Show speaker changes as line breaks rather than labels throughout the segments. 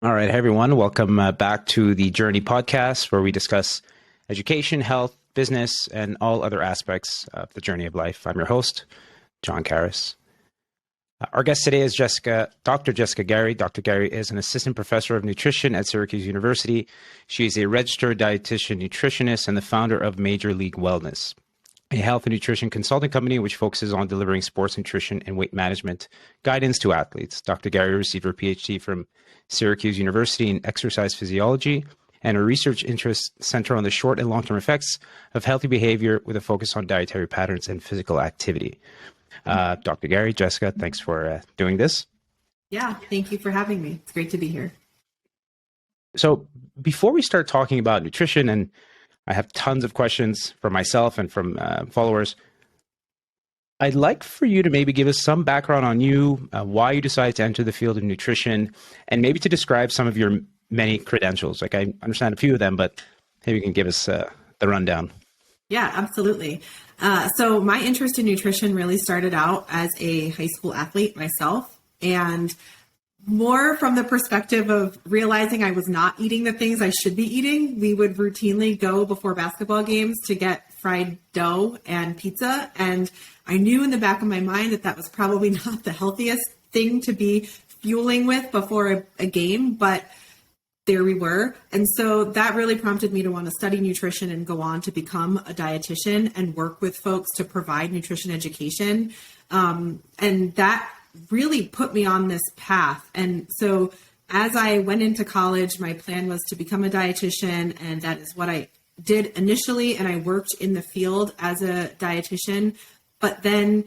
All right. Hey, everyone. Welcome back to the Journey podcast, where we discuss education, health, business, and all other aspects of the journey of life. I'm your host, John Karras. Our guest today is Dr. Jessica Garay. Dr. Garay is an assistant professor of nutrition at Syracuse University. She is a registered dietitian, nutritionist, and the founder of Major League Wellness, a health and nutrition consulting company which focuses on delivering sports nutrition and weight management guidance to athletes. Dr. Garay received her PhD from Syracuse University in exercise physiology, and her research interests center on the short and long-term effects of healthy behavior with a focus on dietary patterns and physical activity. Dr. Garay, Jessica, thanks for doing this.
Yeah, thank you for having me. It's great to be here.
So before we start talking about nutrition, and I have tons of questions from myself and from followers, I'd like for you to maybe give us some background on you, why you decided to enter the field of nutrition, and maybe to describe some of your many credentials. Like, I understand a few of them, but maybe you can give us the rundown.
Yeah, absolutely. So my interest in nutrition really started out as a high school athlete myself, and more from the perspective of realizing I was not eating the things I should be eating. We would routinely go before basketball games to get fried dough and pizza. And I knew in the back of my mind that that was probably not the healthiest thing to be fueling with before a game, but there we were. And so that really prompted me to want to study nutrition and go on to become a dietitian and work with folks to provide nutrition education. And that really put me on this path. And so as I went into college, my plan was to become a dietitian, and that is what I did initially. And I worked in the field as a dietitian, but then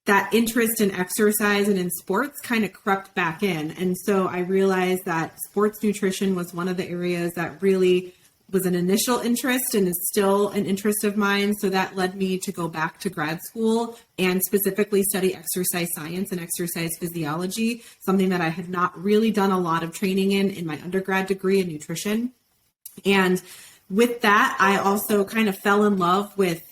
that interest in exercise and in sports kind of crept back in. And so I realized that sports nutrition was one of the areas that really was an initial interest and is still an interest of mine. So that led me to go back to grad school and specifically study exercise science and exercise physiology, something that I had not really done a lot of training in my undergrad degree in nutrition. And with that, I also kind of fell in love with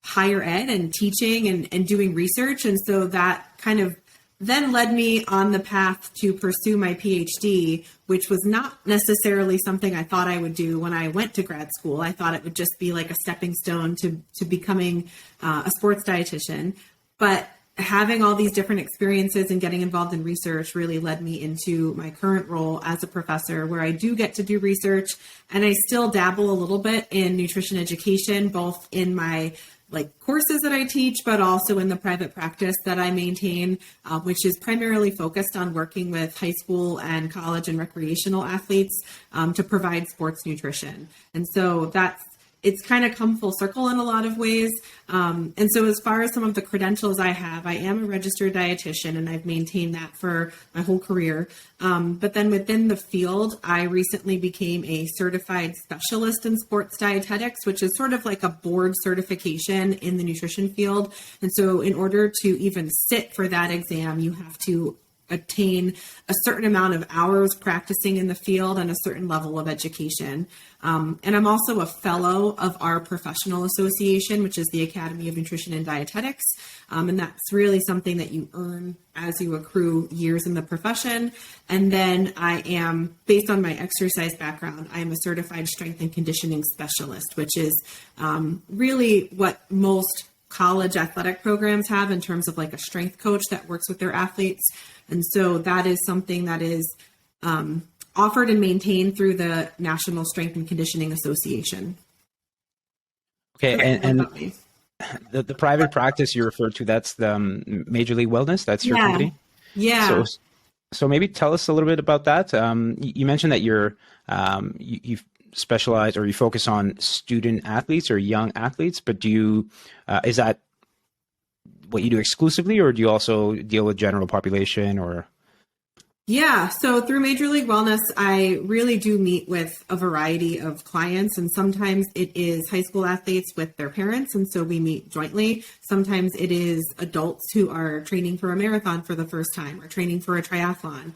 higher ed and teaching and doing research. And so that kind of then led me on the path to pursue my PhD, which was not necessarily something I thought I would do when I went to grad school. I thought it would just be like a stepping stone to becoming a sports dietitian. But having all these different experiences and getting involved in research really led me into my current role as a professor, where I do get to do research, and I still dabble a little bit in nutrition education, both in my courses that I teach, but also in the private practice that I maintain, which is primarily focused on working with high school and college and recreational athletes to provide sports nutrition. And so it's kind of come full circle in a lot of ways. And so as far as some of the credentials I have, I am a registered dietitian, and I've maintained that for my whole career. But then within the field, I recently became a certified specialist in sports dietetics, which is sort of like a board certification in the nutrition field. And so in order to even sit for that exam, you have to attain a certain amount of hours practicing in the field and a certain level of education. And I'm also a fellow of our professional association, which is the Academy of Nutrition and Dietetics. And that's really something that you earn as you accrue years in the profession. And then I am, based on my exercise background, I am a certified strength and conditioning specialist, which is really what most college athletic programs have in terms of like a strength coach that works with their athletes. And so that is something that is offered and maintained through the National Strength and Conditioning Association.
Okay, and the private practice you referred to, that's the Major League Wellness, that's your company?
Yeah.
So maybe tell us a little bit about that. You mentioned that you've specialize, or you focus on student athletes or young athletes, but is that what you do exclusively, or do you also deal with general population or?
Yeah. So through Major League Wellness, I really do meet with a variety of clients, and sometimes it is high school athletes with their parents. And so we meet jointly. Sometimes it is adults who are training for a marathon for the first time or training for a triathlon.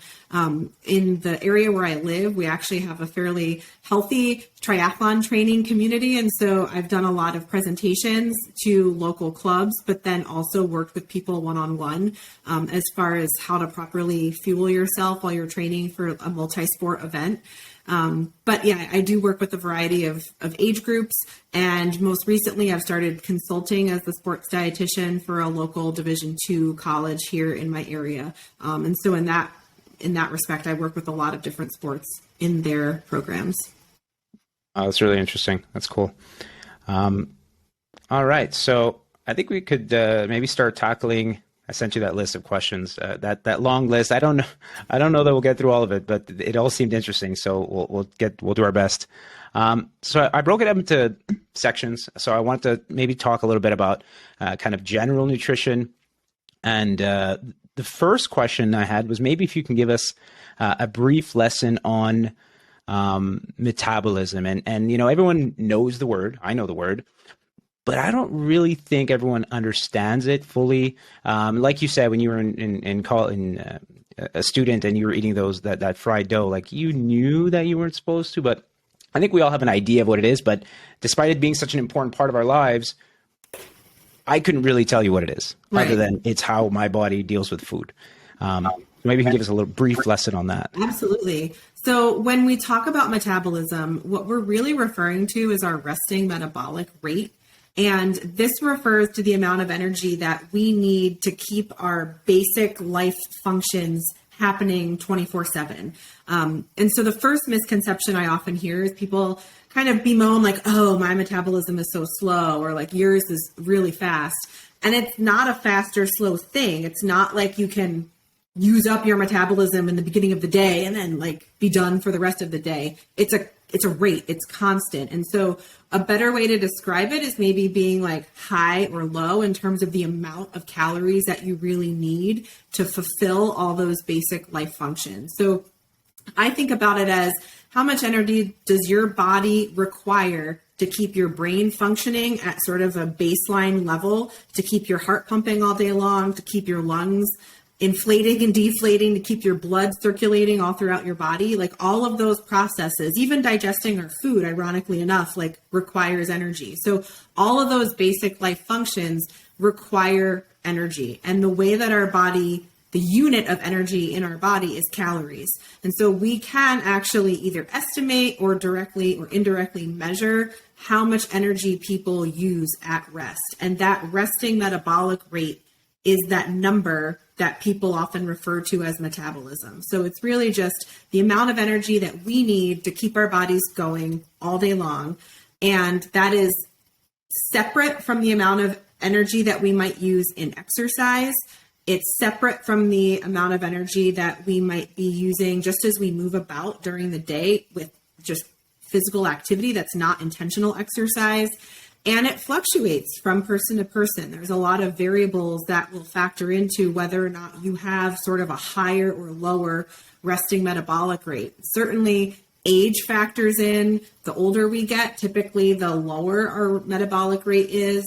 In the area where I live, we actually have a fairly healthy triathlon training community. And so I've done a lot of presentations to local clubs, but then also worked with people one-on-one as far as how to properly fuel yourself yourself while you're training for a multi-sport event. But yeah, I do work with a variety of age groups. And most recently, I've started consulting as the sports dietitian for a local Division II college here in my area. And so in that respect, I work with a lot of different sports in their programs.
That's really interesting. That's cool. All right. So I think we could maybe start tackling. I sent you that list of questions, that long list. I don't know that we'll get through all of it, but it all seemed interesting. So we'll do our best. So I broke it up into sections. So I want to maybe talk a little bit about kind of general nutrition. And the first question I had was maybe if you can give us a brief lesson on metabolism. And everyone knows the word. I know the word. But I don't really think everyone understands it fully. Like you said, when you were a student and you were eating that fried dough, like you knew that you weren't supposed to, but I think we all have an idea of what it is. But despite it being such an important part of our lives, I couldn't really tell you what it is, right, other than it's how my body deals with food. Maybe you can give us a little brief lesson on that.
Absolutely. So when we talk about metabolism, what we're really referring to is our resting metabolic rate. And this refers to the amount of energy that we need to keep our basic life functions happening 24/7. And so the first misconception I often hear is people kind of bemoan like, oh, my metabolism is so slow, or like yours is really fast. And it's not a fast or slow thing. It's not like you can use up your metabolism in the beginning of the day and then like be done for the rest of the day. It's a rate, it's constant. And so a better way to describe it is maybe being like high or low in terms of the amount of calories that you really need to fulfill all those basic life functions. So I think about it as how much energy does your body require to keep your brain functioning at sort of a baseline level, to keep your heart pumping all day long, to keep your lungs inflating and deflating, to keep your blood circulating all throughout your body. Like all of those processes, even digesting our food, ironically enough, like requires energy. So all of those basic life functions require energy. And the way that our body, the unit of energy in our body is calories. And so we can actually either estimate or directly or indirectly measure how much energy people use at rest. And that resting metabolic rate is that number that people often refer to as metabolism. So it's really just the amount of energy that we need to keep our bodies going all day long. And that is separate from the amount of energy that we might use in exercise. It's separate from the amount of energy that we might be using just as we move about during the day with just physical activity that's not intentional exercise. And it fluctuates from person to person. There's a lot of variables that will factor into whether or not you have sort of a higher or lower resting metabolic rate. Certainly age factors in. The older we get, typically the lower our metabolic rate is.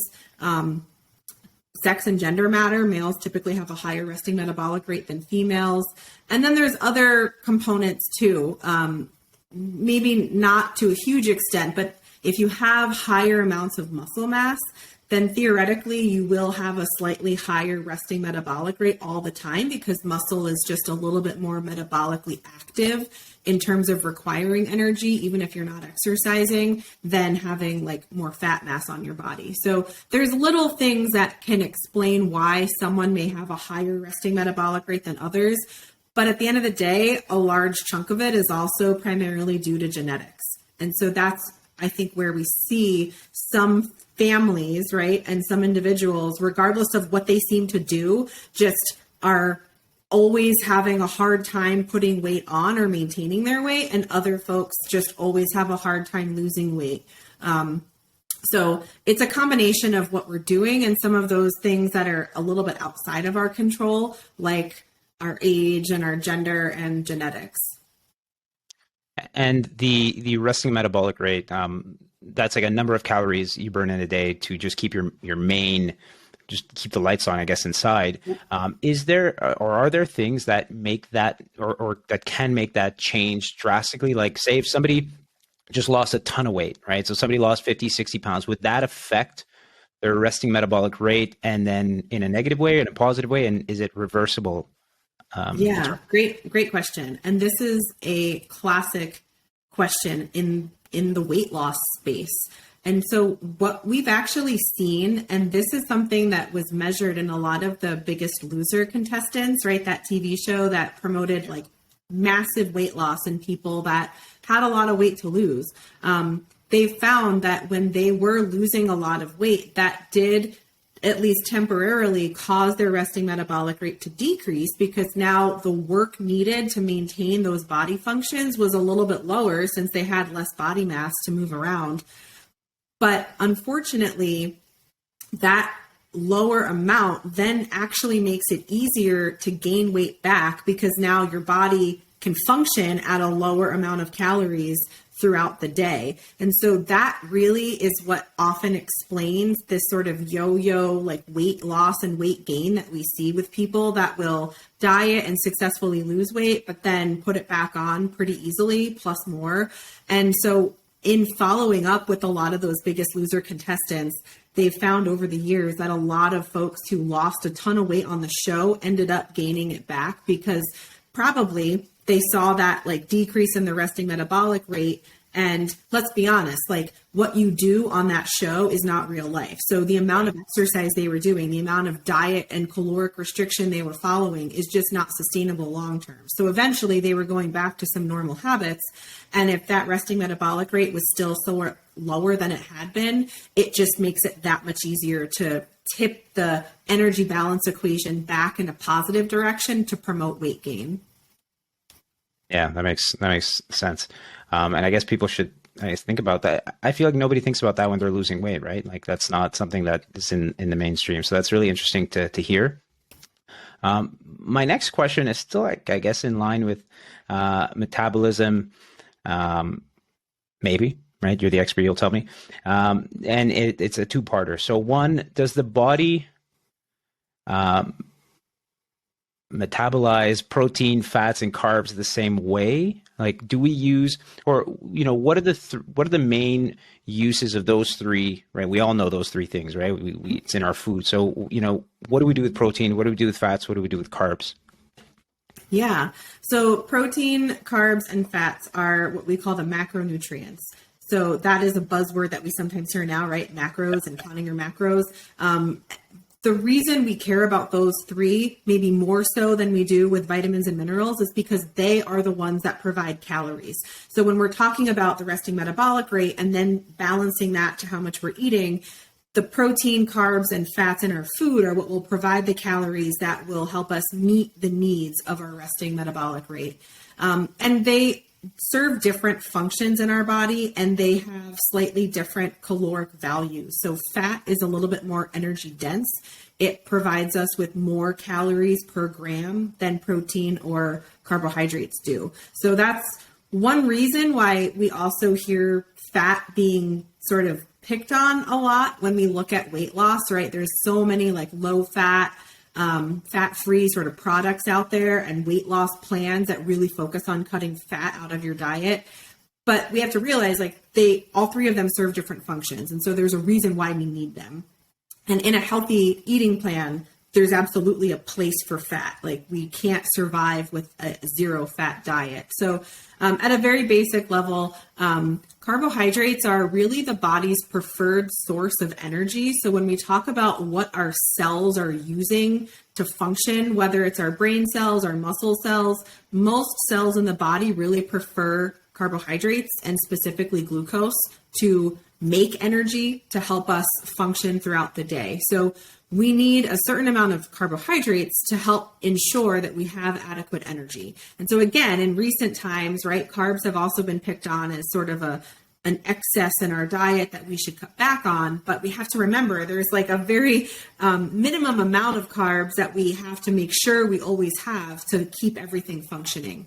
Sex and gender matter. Males typically have a higher resting metabolic rate than females. And then there's other components too. Maybe not to a huge extent, but if you have higher amounts of muscle mass, then theoretically you will have a slightly higher resting metabolic rate all the time because muscle is just a little bit more metabolically active in terms of requiring energy, even if you're not exercising, than having like more fat mass on your body. So there's little things that can explain why someone may have a higher resting metabolic rate than others. But at the end of the day, a large chunk of it is also primarily due to genetics. And so that's, I think, where we see some families, right, and some individuals, regardless of what they seem to do, just are always having a hard time putting weight on or maintaining their weight, and other folks just always have a hard time losing weight. So it's a combination of what we're doing and some of those things that are a little bit outside of our control, like our age and our gender and genetics.
And the resting metabolic rate, that's like a number of calories you burn in a day to just keep your main, just keep the lights on, I guess, inside. Is there, or are there things that make that, or that can make that change drastically? Like say if somebody just lost a ton of weight, right? So somebody lost 50, 60 pounds, would that affect their resting metabolic rate, and then in a negative way or in a positive way? And is it reversible
Yeah, great question. And this is a classic question in the weight loss space. And so what we've actually seen, and this is something that was measured in a lot of the Biggest Loser contestants, right? That TV show that promoted like massive weight loss in people that had a lot of weight to lose. They found that when they were losing a lot of weight, that did at least temporarily cause their resting metabolic rate to decrease, because now the work needed to maintain those body functions was a little bit lower since they had less body mass to move around. But unfortunately, that lower amount then actually makes it easier to gain weight back, because now your body can function at a lower amount of calories throughout the day. And so that really is what often explains this sort of yo-yo like weight loss and weight gain that we see with people that will diet and successfully lose weight, but then put it back on pretty easily, plus more. And so in following up with a lot of those Biggest Loser contestants, they've found over the years that a lot of folks who lost a ton of weight on the show ended up gaining it back, because probably they saw that like decrease in the resting metabolic rate. And let's be honest, like what you do on that show is not real life. So the amount of exercise they were doing, the amount of diet and caloric restriction they were following is just not sustainable long-term. So eventually they were going back to some normal habits. And if that resting metabolic rate was still so lower than it had been, it just makes it that much easier to tip the energy balance equation back in a positive direction to promote weight gain.
Yeah, that makes sense. And I guess people should think about that. I feel like nobody thinks about that when they're losing weight, right? Like that's not something that is in the mainstream. So that's really interesting to hear. My next question is still, like, I guess, in line with metabolism, maybe, right? You're the expert, you'll tell me. And it's a two-parter. So one, does the body metabolize protein, fats, and carbs the same way? Like, do we use, or what are the main uses of those three? Right, we all know those three things, right? It's in our food. So what do we do with protein? What do we do with fats? What do we do with carbs?
Yeah, so protein, carbs, and fats are what we call the macronutrients. So that is a buzzword that we sometimes hear now, right? Macros and counting your macros. The reason we care about those three, maybe more so than we do with vitamins and minerals, is because they are the ones that provide calories. So when we're talking about the resting metabolic rate and then balancing that to how much we're eating, the protein, carbs, and fats in our food are what will provide the calories that will help us meet the needs of our resting metabolic rate. And they serve different functions in our body, and they have slightly different caloric values. So fat is a little bit more energy dense. It provides us with more calories per gram than protein or carbohydrates do. So that's one reason why we also hear fat being sort of picked on a lot when we look at weight loss, right? There's so many like low fat, fat-free sort of products out there and weight loss plans that really focus on cutting fat out of your diet. But we have to realize like all three of them serve different functions. And so there's a reason why we need them. And in a healthy eating plan, there's absolutely a place for fat. Like we can't survive with a zero fat diet. So at a very basic level, carbohydrates are really the body's preferred source of energy. So when we talk about what our cells are using to function, whether it's our brain cells, our muscle cells, most cells in the body really prefer carbohydrates and specifically glucose to make energy to help us function throughout the day. So we need a certain amount of carbohydrates to help ensure that we have adequate energy. And so again, in recent times, right, carbs have also been picked on as sort of an excess in our diet that we should cut back on. But we have to remember there's like a very minimum amount of carbs that we have to make sure we always have to keep everything functioning.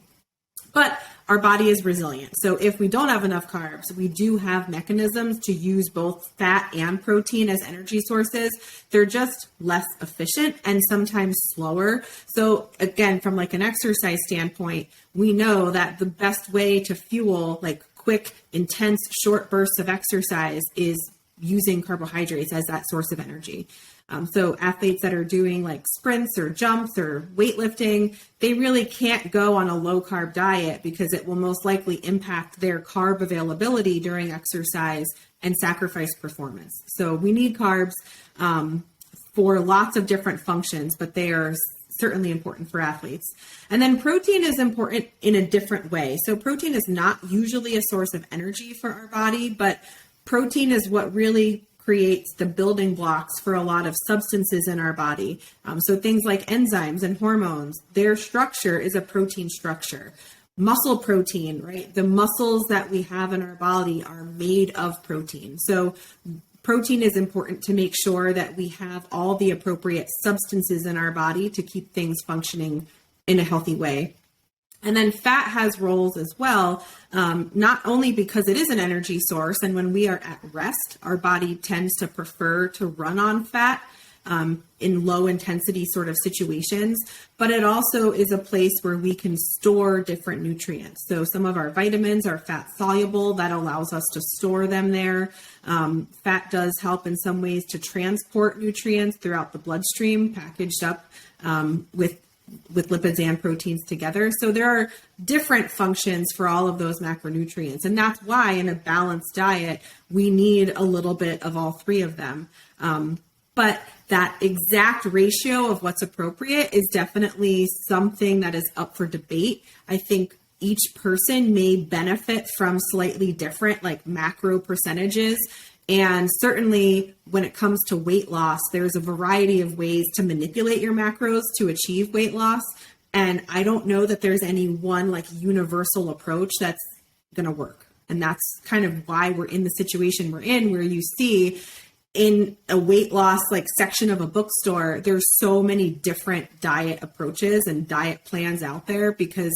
But our body is resilient. So if we don't have enough carbs, we do have mechanisms to use both fat and protein as energy sources. They're just less efficient and sometimes slower. So again, from like an exercise standpoint, we know that the best way to fuel like quick, intense, short bursts of exercise is using carbohydrates as that source of energy. So athletes that are doing like sprints or jumps or weightlifting, they really can't go on a low carb diet because it will most likely impact their carb availability during exercise and sacrifice performance. So we need carbs for lots of different functions, but they are certainly important for athletes. And then protein is important in a different way. So protein is not usually a source of energy for our body, but protein is what really creates the building blocks for a lot of substances in our body. So things like enzymes and hormones, their structure is a protein structure. Muscle protein, right? The muscles that we have in our body are made of protein. So protein is important to make sure that we have all the appropriate substances in our body to keep things functioning in a healthy way. And then fat has roles as well, not only because it is an energy source, and when we are at rest, our body tends to prefer to run on fat in low intensity sort of situations, but it also is a place where we can store different nutrients. So some of our vitamins are fat soluble, that allows us to store them there. Fat does help in some ways to transport nutrients throughout the bloodstream, packaged up with lipids and proteins together. So there are different functions for all of those macronutrients. And that's why in a balanced diet, we need a little bit of all three of them. But that exact ratio of what's appropriate is definitely something that is up for debate. I think each person may benefit from slightly different like macro percentages. And certainly when it comes to weight loss, there's a variety of ways to manipulate your macros to achieve weight loss. And I don't know that there's any one like universal approach that's going to work. And that's kind of why we're in the situation we're in, where you see in a weight loss like section of a bookstore, there's so many different diet approaches and diet plans out there because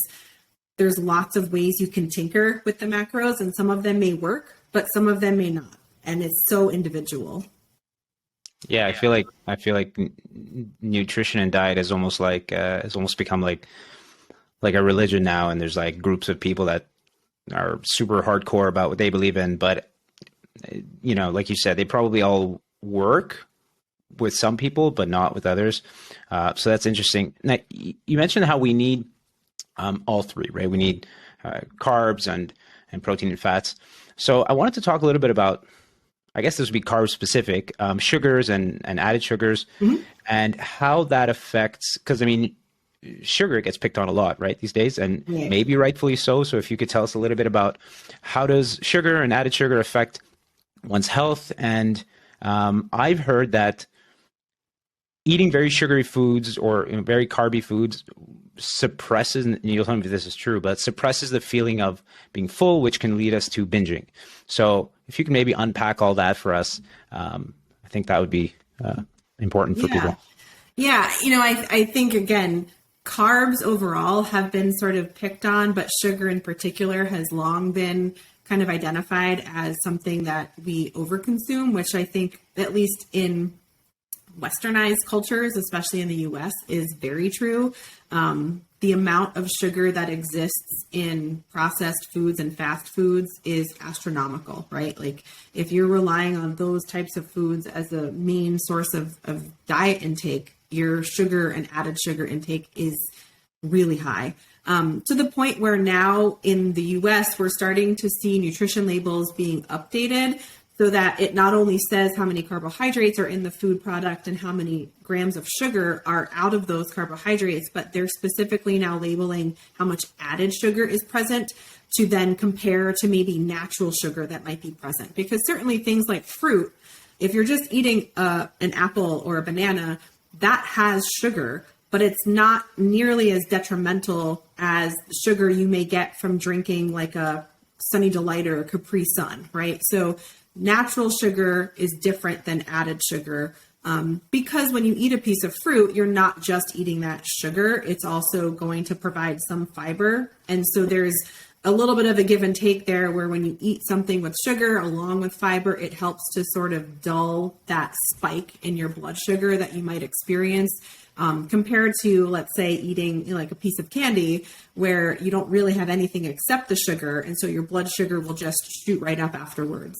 there's lots of ways you can tinker with the macros, and some of them may work, but some of them may not. And it's so individual.
Yeah, I feel like nutrition and diet is almost like has almost become like a religion now, and there's like groups of people that are super hardcore about what they believe in, but you know, like you said, they probably all work with some people, but not with others. So that's interesting. Now, you mentioned how we need all three, right? We need carbs and protein and fats. So I wanted to talk a little bit about, I guess this would be carb specific, sugars and added sugars, and how that affects, because I mean, sugar gets picked on a lot, right, these days, and maybe rightfully so. So if you could tell us a little bit about how does sugar and added sugar affect one's health. And I've heard that eating very sugary foods or very carby foods suppresses, and you'll tell me if this is true, but suppresses the feeling of being full, which can lead us to binging. So if you can maybe unpack all that for us, I think that would be important for people.
Yeah, you know, I think, again, carbs overall have been sort of picked on, but sugar in particular has long been kind of identified as something that we overconsume, which I think, at least in westernized cultures, especially in the US, is very true. The amount of sugar that exists in processed foods and fast foods is astronomical, right? Like if you're relying on those types of foods as a main source of diet intake, your sugar and added sugar intake is really high. To the point where now in the US, we're starting to see nutrition labels being updated so that it not only says how many carbohydrates are in the food product and how many grams of sugar are out of those carbohydrates, but they're specifically now labeling how much added sugar is present to then compare to maybe natural sugar that might be present. Because certainly things like fruit, if you're just eating an apple or a banana, that has sugar, but it's not nearly as detrimental as sugar you may get from drinking like a Sunny Delight or a Capri Sun, right? So natural sugar is different than added sugar because when you eat a piece of fruit, you're not just eating that sugar. It's also going to provide some fiber. And so there's a little bit of a give and take there where when you eat something with sugar along with fiber, it helps to sort of dull that spike in your blood sugar that you might experience compared to, let's say, eating like a piece of candy where you don't really have anything except the sugar. And so your blood sugar will just shoot right up afterwards.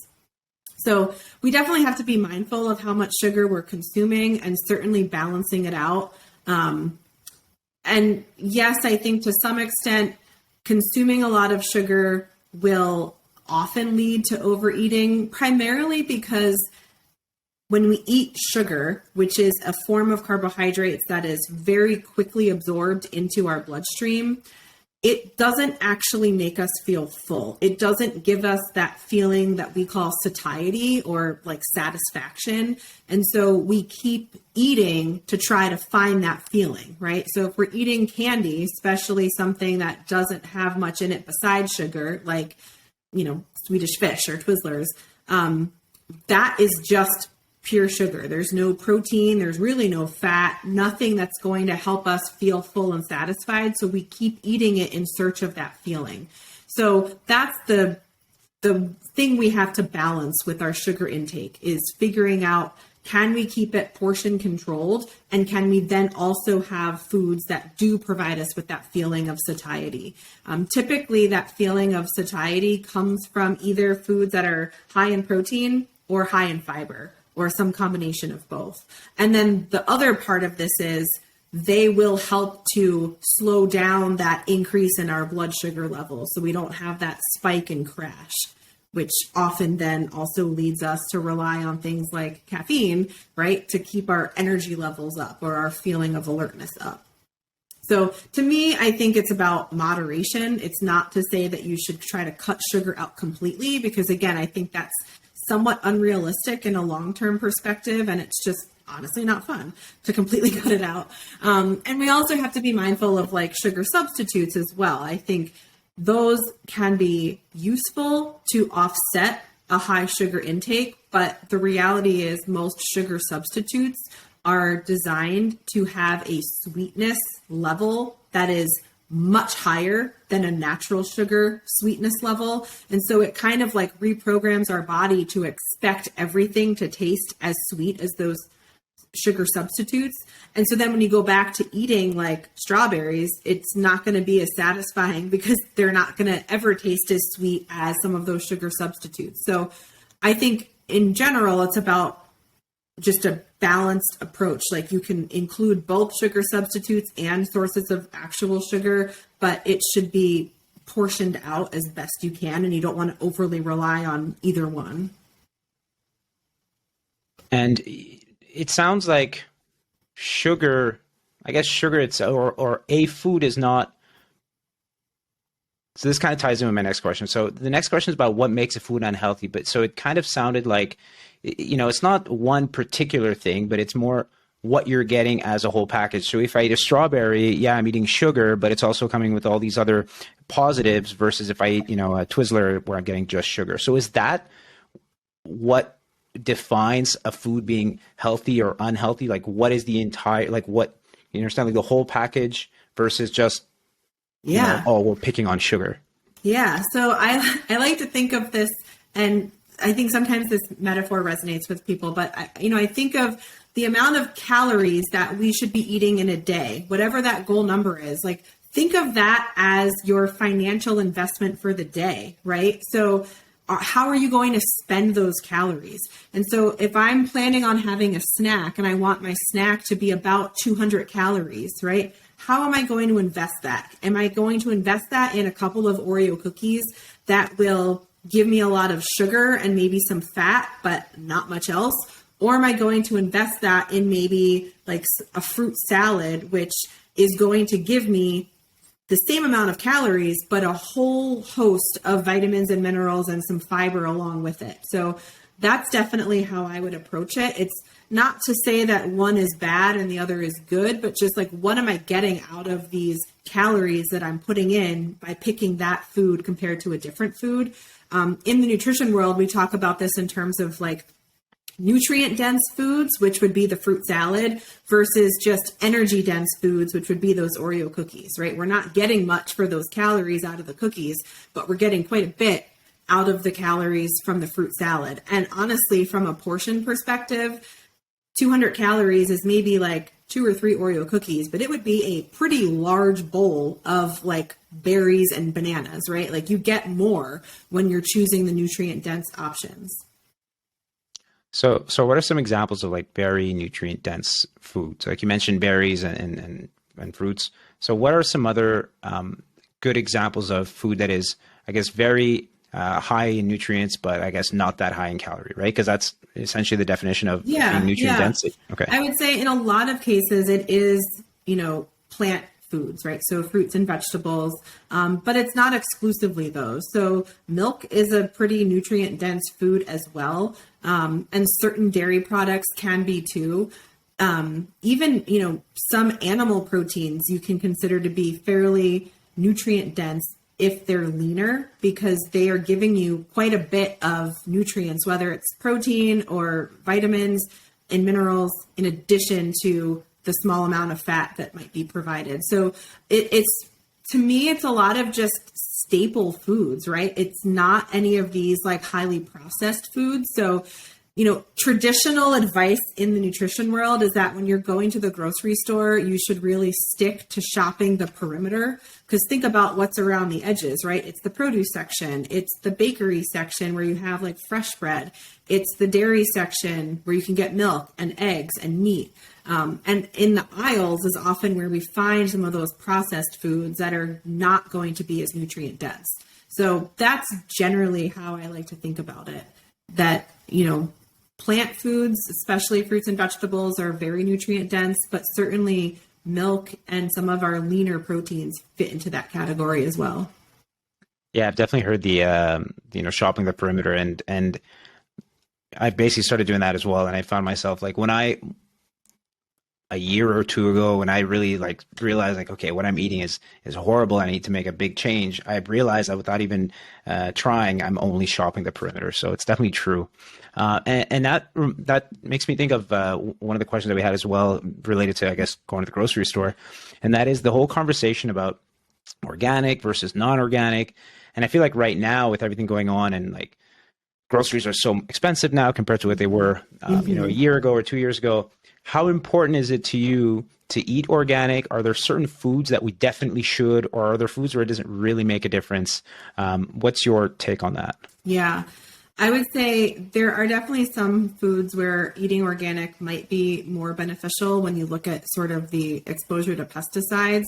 So we definitely have to be mindful of how much sugar we're consuming and certainly balancing it out. And yes, I think to some extent, consuming a lot of sugar will often lead to overeating, primarily because when we eat sugar, which is a form of carbohydrates that is very quickly absorbed into our bloodstream, it doesn't actually make us feel full. It doesn't give us that feeling that we call satiety or like satisfaction. And so we keep eating to try to find that feeling, right? So if we're eating candy, especially something that doesn't have much in it besides sugar, like, Swedish fish or Twizzlers, that is just pure sugar. There's no protein, there's really no fat, nothing that's going to help us feel full and satisfied. So we keep eating it in search of that feeling. So that's the thing we have to balance with our sugar intake, is figuring out, can we keep it portion controlled? And can we then also have foods that do provide us with that feeling of satiety? Typically that feeling of satiety comes from either foods that are high in protein or high in fiber, or some combination of both. And then the other part of this is they will help to slow down that increase in our blood sugar levels, so we don't have that spike and crash, which often then also leads us to rely on things like caffeine, right, to keep our energy levels up or our feeling of alertness up. So to me, I think it's about moderation. It's not to say that you should try to cut sugar out completely, because again, I think that's somewhat unrealistic in a long-term perspective, and it's just honestly not fun to completely cut it out. And we also have to be mindful of like sugar substitutes as well. I think those can be useful to offset a high sugar intake, but the reality is most sugar substitutes are designed to have a sweetness level that is much higher than a natural sugar sweetness level. And so it kind of like reprograms our body to expect everything to taste as sweet as those sugar substitutes. And so then when you go back to eating like strawberries, it's not going to be as satisfying because they're not going to ever taste as sweet as some of those sugar substitutes. So I think in general, it's about just a balanced approach. Like you can include both sugar substitutes and sources of actual sugar, but it should be portioned out as best you can, and you don't want to overly rely on either one.
And it sounds like sugar, I guess sugar itself or a food is not. So this kind of ties in with my next question. So the next question is about what makes a food unhealthy. But so it kind of sounded like, it's not one particular thing, but it's more what you're getting as a whole package. So if I eat a strawberry, yeah, I'm eating sugar, but it's also coming with all these other positives versus if I eat, a Twizzler where I'm getting just sugar. So is that what defines a food being healthy or unhealthy? Like what is the entire, like what, you understand, like the whole package versus just, we're picking on sugar.
Yeah. So I like to think of this, and I think sometimes this metaphor resonates with people, but I think of the amount of calories that we should be eating in a day, whatever that goal number is. Like think of that as your financial investment for the day, right? So how are you going to spend those calories? And so if I'm planning on having a snack and I want my snack to be about 200 calories, right? How am I going to invest that? Am I going to invest that in a couple of Oreo cookies that will give me a lot of sugar and maybe some fat, but not much else? Or am I going to invest that in maybe like a fruit salad, which is going to give me the same amount of calories, but a whole host of vitamins and minerals and some fiber along with it? So that's definitely how I would approach it. It's not to say that one is bad and the other is good, but just like, what am I getting out of these calories that I'm putting in by picking that food compared to a different food? In the nutrition world, we talk about this in terms of like nutrient dense foods, which would be the fruit salad, versus just energy dense foods, which would be those Oreo cookies, right? We're not getting much for those calories out of the cookies, but we're getting quite a bit out of the calories from the fruit salad. And honestly, from a portion perspective, 200 calories is maybe like 2 or 3 Oreo cookies, but it would be a pretty large bowl of like berries and bananas, right? Like you get more when you're choosing the nutrient dense options.
So what are some examples of like very nutrient dense foods? Like you mentioned berries and fruits. So what are some other good examples of food that is, I guess, very high in nutrients, but I guess not that high in calorie, right? Because that's essentially the definition of being
Yeah,
nutrient
yeah.
dense. Okay.
I would say in a lot of cases it is, plant foods, right? So fruits and vegetables, but it's not exclusively those. So milk is a pretty nutrient dense food as well. And certain dairy products can be too. Even, some animal proteins you can consider to be fairly nutrient dense if they're leaner, because they are giving you quite a bit of nutrients, whether it's protein or vitamins and minerals, in addition to the small amount of fat that might be provided. So it's, to me, it's a lot of just staple foods, right? It's not any of these like highly processed foods. So, traditional advice in the nutrition world is that when you're going to the grocery store, you should really stick to shopping the perimeter, because think about what's around the edges, right? It's the produce section. It's the bakery section where you have like fresh bread. It's the dairy section where you can get milk and eggs and meat. And in the aisles is often where we find some of those processed foods that are not going to be as nutrient dense. So that's generally how I like to think about it, that, plant foods, especially fruits and vegetables, are very nutrient dense, but certainly milk and some of our leaner proteins fit into that category as well.
Yeah, I've definitely heard the shopping the perimeter, and I basically started doing that as well. And I found myself like a year or two ago, when I really like realized like, okay, what I'm eating is horrible. I need to make a big change. I realized that without even trying, I'm only shopping the perimeter. So it's definitely true. And that makes me think of one of the questions that we had as well, related to, I guess, going to the grocery store. And that is the whole conversation about organic versus non-organic. And I feel like right now, with everything going on, and like groceries are so expensive now compared to what they were, a year ago or 2 years ago. How important is it to you to eat organic? Are there certain foods that we definitely should, or are there foods where it doesn't really make a difference? What's your take on that?
Yeah, I would say there are definitely some foods where eating organic might be more beneficial when you look at sort of the exposure to pesticides.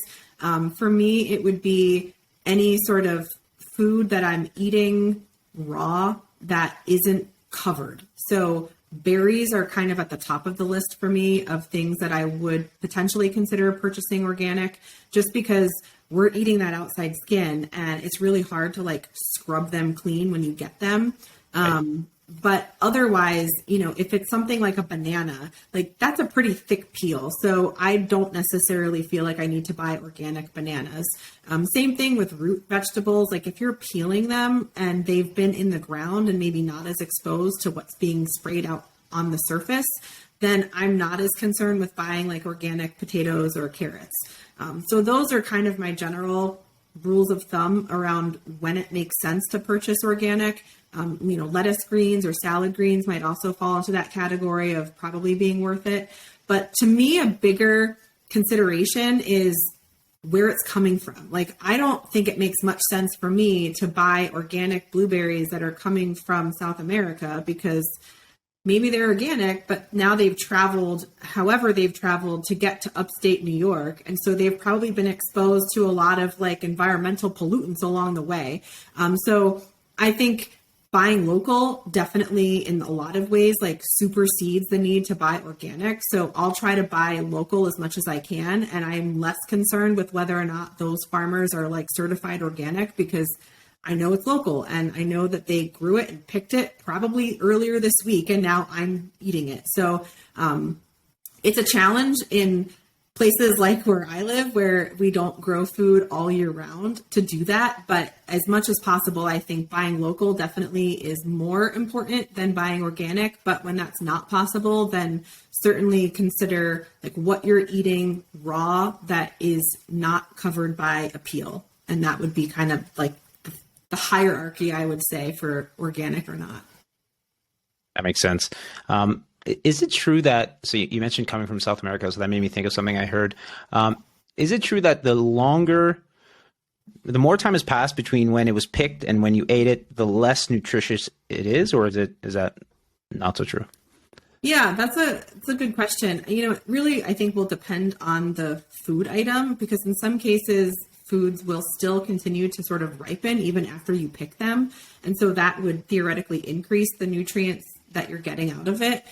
For me, it would be any sort of food that I'm eating raw that isn't covered. So berries are kind of at the top of the list for me of things that I would potentially consider purchasing organic, just because we're eating that outside skin and it's really hard to like scrub them clean when you get them. But otherwise, if it's something like a banana, like that's a pretty thick peel. So I don't necessarily feel like I need to buy organic bananas. Same thing with root vegetables. Like if you're peeling them and they've been in the ground and maybe not as exposed to what's being sprayed out on the surface, then I'm not as concerned with buying like organic potatoes or carrots. So those are kind of my general rules of thumb around when it makes sense to purchase organic. Lettuce greens or salad greens might also fall into that category of probably being worth it. But to me, a bigger consideration is where it's coming from. Like, I don't think it makes much sense for me to buy organic blueberries that are coming from South America, because maybe they're organic, but now they've traveled however they've traveled to get to upstate New York. And so they've probably been exposed to a lot of like environmental pollutants along the way. So I think buying local definitely in a lot of ways like supersedes the need to buy organic. So I'll try to buy local as much as I can. And I'm less concerned with whether or not those farmers are like certified organic, because I know it's local and I know that they grew it and picked it probably earlier this week and now I'm eating it. So it's a challenge in places like where I live, where we don't grow food all year round, to do that. But as much as possible, I think buying local definitely is more important than buying organic. But when that's not possible, then certainly consider like what you're eating raw that is not covered by a peel. And that would be kind of like the hierarchy, I would say, for organic or not.
That makes sense. Is it true that, so you mentioned coming from South America, so that made me think of something I heard. Is it true that the more time has passed between when it was picked and when you ate it, the less nutritious it is, or is that not so true?
Yeah, that's a good question. It really, I think, will depend on the food item, because in some cases, foods will still continue to sort of ripen even after you pick them. And so that would theoretically increase the nutrients that you're getting out of it.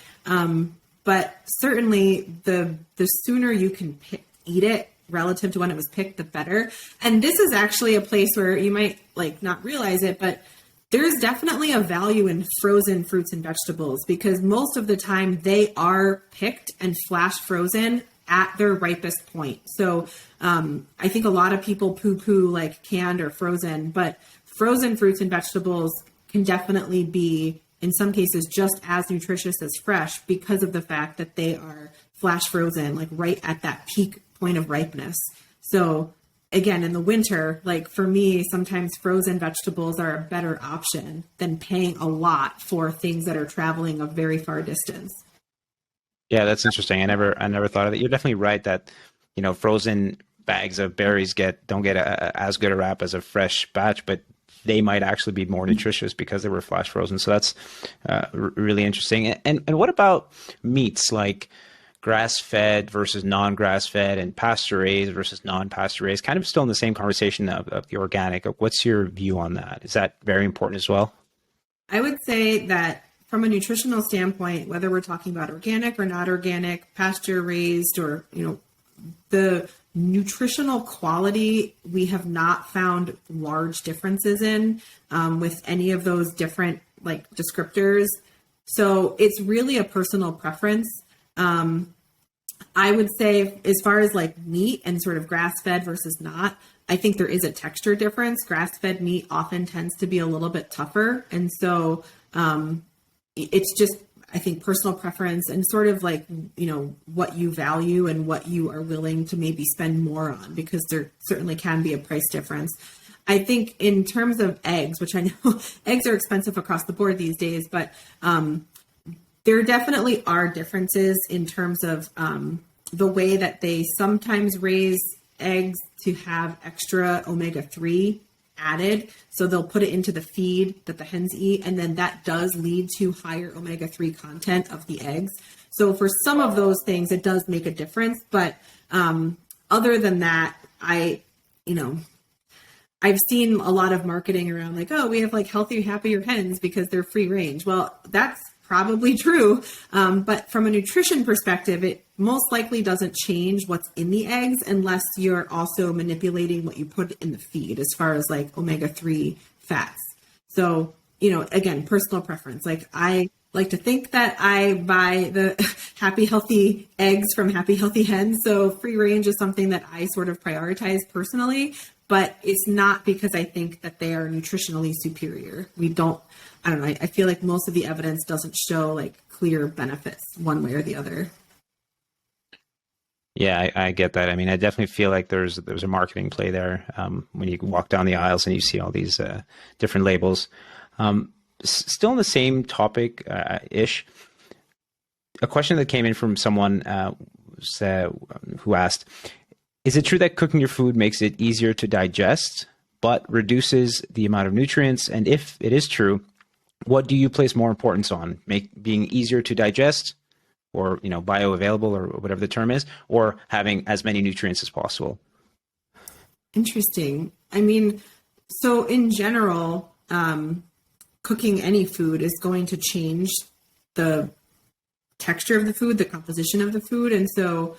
But certainly the sooner you can eat it relative to when it was picked, the better. And this is actually a place where you might like not realize it, but there's definitely a value in frozen fruits and vegetables, because most of the time they are picked and flash frozen at their ripest point. So I think a lot of people poo-poo like canned or frozen, but frozen fruits and vegetables can definitely be, in some cases, just as nutritious as fresh, because of the fact that they are flash frozen, like right at that peak point of ripeness. So again, in the winter, like for me, sometimes frozen vegetables are a better option than paying a lot for things that are traveling a very far distance.
Yeah, that's interesting. I never thought of it. You're definitely right that, frozen bags of berries don't get as good a rap as a fresh batch, but they might actually be more nutritious because they were flash frozen. So that's really interesting. And what about meats, like grass-fed versus non-grass-fed and pasture-raised versus non-pasture-raised? Kind of still in the same conversation of the organic. What's your view on that? Is that very important as well?
I would say that from a nutritional standpoint, whether we're talking about organic or not organic, pasture raised, or, the nutritional quality, we have not found large differences in with any of those different like descriptors. So it's really a personal preference. I would say as far as like meat and sort of grass-fed versus not, I think there is a texture difference. Grass-fed meat often tends to be a little bit tougher. And so it's just, I think, personal preference and sort of like, what you value and what you are willing to maybe spend more on, because there certainly can be a price difference. I think in terms of eggs, which I know eggs are expensive across the board these days, but there definitely are differences in terms of the way that they sometimes raise eggs to have extra omega-3 added. So they'll put it into the feed that the hens eat, and then that does lead to higher omega-3 content of the eggs. So for some of those things, it does make a difference. But other than that, I've seen a lot of marketing around like, oh, we have like healthy, happier hens because they're free range. Well, that's probably true. But from a nutrition perspective, it most likely doesn't change what's in the eggs unless you're also manipulating what you put in the feed as far as like omega-3 fats. So, again, personal preference. Like I like to think that I buy the happy, healthy eggs from happy, healthy hens. So free range is something that I sort of prioritize personally, but it's not because I think that they are nutritionally superior. I don't know. I feel like most of the evidence doesn't show like clear benefits one way or the other.
Yeah, I get that. I mean, I definitely feel like there's a marketing play there when you walk down the aisles and you see all these different labels. Still on the same topic ish, a question that came in from someone who asked, is it true that cooking your food makes it easier to digest, but reduces the amount of nutrients? And if it is true, what do you place more importance on? Being easier to digest, or bioavailable, or whatever the term is, or having as many nutrients as possible?
Interesting. I mean, so in general, cooking any food is going to change the texture of the food, the composition of the food. And so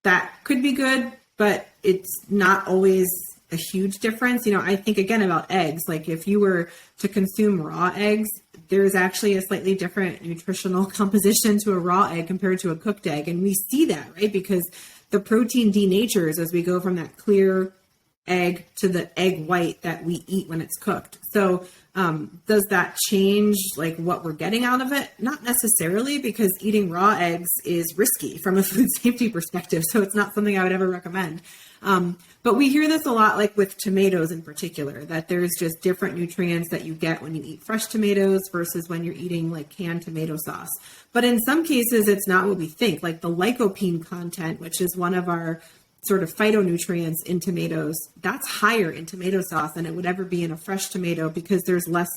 that could be good, but it's not always a huge difference. I think again about eggs, like if you were to consume raw eggs, there's actually a slightly different nutritional composition to a raw egg compared to a cooked egg. And we see that, right? Because the protein denatures as we go from that clear egg to the egg white that we eat when it's cooked. So does that change like what we're getting out of it? Not necessarily, because eating raw eggs is risky from a food safety perspective. So it's not something I would ever recommend. But we hear this a lot, like with tomatoes in particular, that there's just different nutrients that you get when you eat fresh tomatoes versus when you're eating like canned tomato sauce. But in some cases, it's not what we think. Like the lycopene content, which is one of our sort of phytonutrients in tomatoes, that's higher in tomato sauce than it would ever be in a fresh tomato, because there's less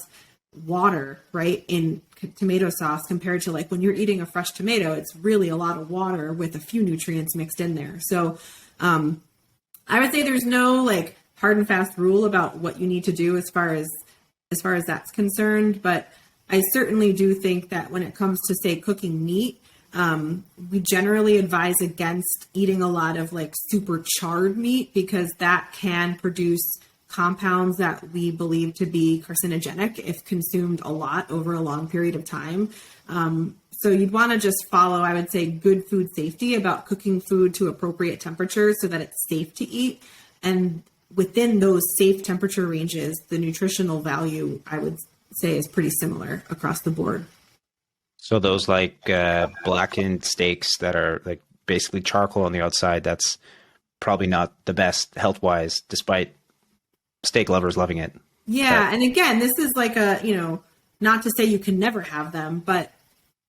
water, right, in tomato sauce compared to like when you're eating a fresh tomato, it's really a lot of water with a few nutrients mixed in there. So I would say there's no like hard and fast rule about what you need to do as far as that's concerned. But I certainly do think that when it comes to, say, cooking meat, we generally advise against eating a lot of like super charred meat, because that can produce compounds that we believe to be carcinogenic if consumed a lot over a long period of time. So you'd want to just follow, I would say, good food safety about cooking food to appropriate temperatures so that it's safe to eat. And within those safe temperature ranges, the nutritional value, I would say, is pretty similar across the board.
So those like blackened steaks that are like basically charcoal on the outside, that's probably not the best health-wise, despite steak lovers loving it.
Yeah. And again, this is like not to say you can never have them, but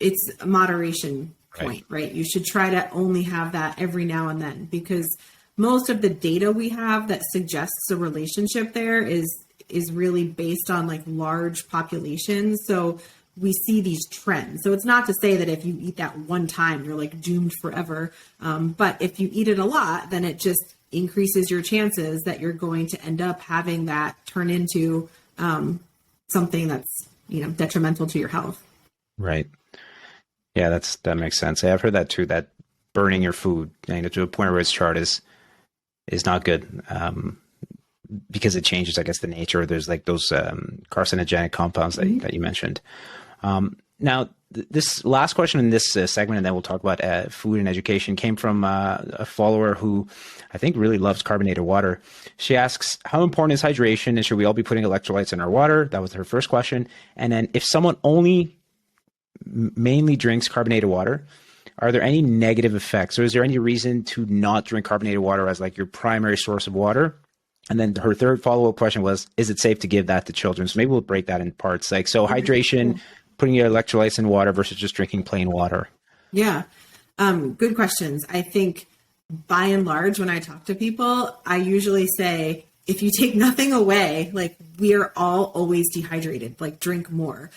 it's a moderation point, right? You should try to only have that every now and then, because most of the data we have that suggests a relationship there is really based on like large populations. So we see these trends. So it's not to say that if you eat that one time, you're like doomed forever. But if you eat it a lot, then it just increases your chances that you're going to end up having that turn into something that's, detrimental to your health.
Right. Yeah, that makes sense. I've heard that too, that burning your food to a point where it's charred is not good, because it changes, I guess, the nature. There's like those carcinogenic compounds that you mentioned. Now, this last question in this segment, and then we'll talk about food and education, came from a follower who I think really loves carbonated water. She asks, how important is hydration, and should we all be putting electrolytes in our water? That was her first question. And then if someone only mainly drinks carbonated water, are there any negative effects? Or is there any reason to not drink carbonated water as like your primary source of water? And then her third follow-up question was, is it safe to give that to children? So maybe we'll break that in parts. Like, so hydration, putting your electrolytes in water versus just drinking plain water.
Yeah. Good questions. I think by and large, when I talk to people, I usually say, if you take nothing away, like we are all always dehydrated, like drink more,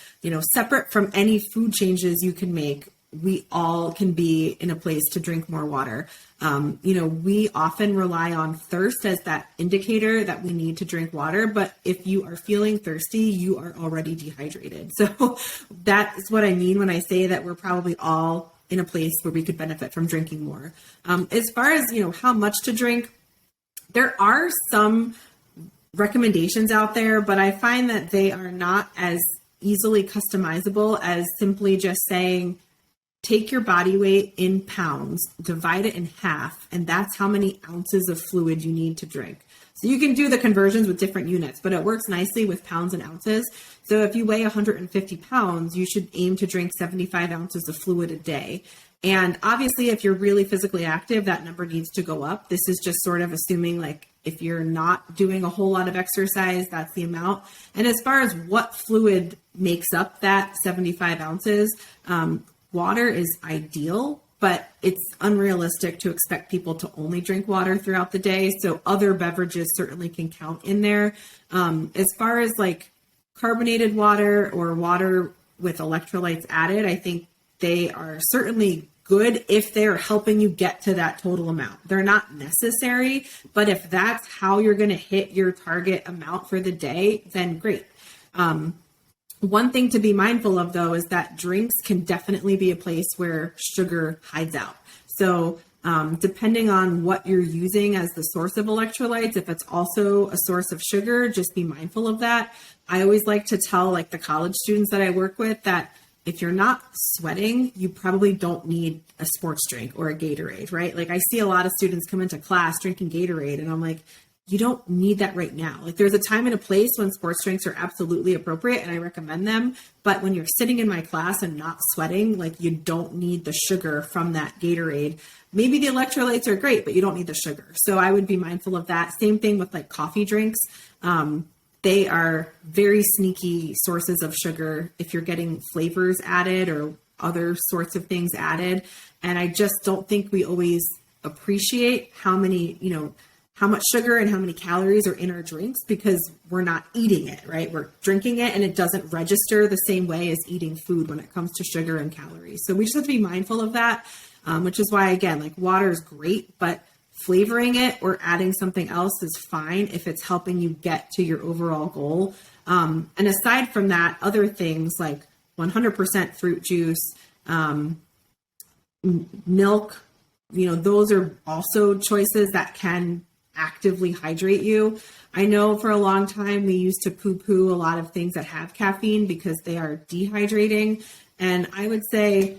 separate from any food changes you can make, we all can be in a place to drink more water. We often rely on thirst as that indicator that we need to drink water. But if you are feeling thirsty, you are already dehydrated. So that's what I mean when I say that we're probably all in a place where we could benefit from drinking more. As far as, how much to drink, there are some recommendations out there, but I find that they are not as easily customizable as simply just saying, take your body weight in pounds, divide it in half, and that's how many ounces of fluid you need to drink. So you can do the conversions with different units, but it works nicely with pounds and ounces. So if you weigh 150 pounds, you should aim to drink 75 ounces of fluid a day. And obviously, if you're really physically active, that number needs to go up. This is just sort of assuming like if you're not doing a whole lot of exercise, that's the amount. And as far as what fluid makes up that 75 ounces, water is ideal, but it's unrealistic to expect people to only drink water throughout the day. So other beverages certainly can count in there. As far as like carbonated water or water with electrolytes added, I think they are certainly good if they're helping you get to that total amount. They're not necessary, but if that's how you're going to hit your target amount for the day, then great. One thing to be mindful of, though, is that drinks can definitely be a place where sugar hides out. So depending on what you're using as the source of electrolytes, if it's also a source of sugar, just be mindful of that. I always like to tell like the college students that I work with that if you're not sweating, you probably don't need a sports drink or a Gatorade, right? Like I see a lot of students come into class drinking Gatorade and I'm like, you don't need that right now. Like there's a time and a place when sports drinks are absolutely appropriate and I recommend them. But when you're sitting in my class and not sweating, like you don't need the sugar from that Gatorade. Maybe the electrolytes are great, but you don't need the sugar. So I would be mindful of that. Same thing with like coffee drinks. They are very sneaky sources of sugar if you're getting flavors added or other sorts of things added. And I just don't think we always appreciate how many, how much sugar and how many calories are in our drinks because we're not eating it, right? We're drinking it and it doesn't register the same way as eating food when it comes to sugar and calories. So we just have to be mindful of that, which is why, again, like water is great, but flavoring it or adding something else is fine if it's helping you get to your overall goal. And aside from that, other things like 100% fruit juice, milk, those are also choices that can actively hydrate you. I know for a long time we used to poo-poo a lot of things that have caffeine because they are dehydrating. And I would say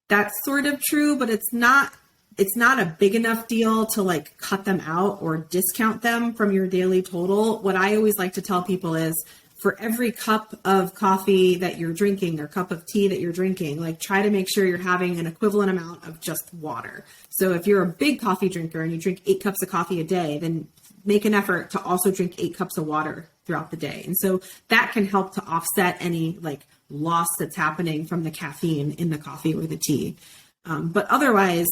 that's sort of true, but it's not a big enough deal to like cut them out or discount them from your daily total. What I always like to tell people is for every cup of coffee that you're drinking or cup of tea that you're drinking, like try to make sure you're having an equivalent amount of just water. So if you're a big coffee drinker and you drink 8 cups of coffee a day, then make an effort to also drink 8 cups of water throughout the day. And so that can help to offset any like loss that's happening from the caffeine in the coffee or the tea. But otherwise,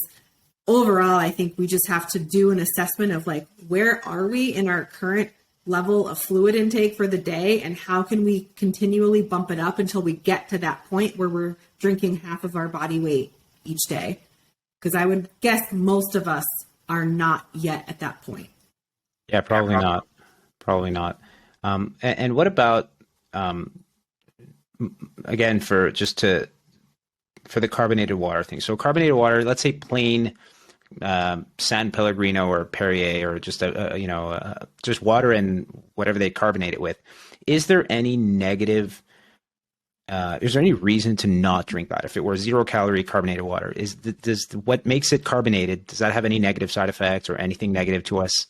overall, I think we just have to do an assessment of like, where are we in our current level of fluid intake for the day, and how can we continually bump it up until we get to that point where we're drinking half of our body weight each day? Because I would guess most of us are not yet at that point.
Yeah, probably not. Probably not. And what about, again, for the carbonated water thing? So carbonated water, let's say plain San Pellegrino or Perrier, or just just water and whatever they carbonate it with. Is there any negative? Is there any reason to not drink that? If it were 0-calorie carbonated water, does what makes it carbonated? Does that have any negative side effects or anything negative to us?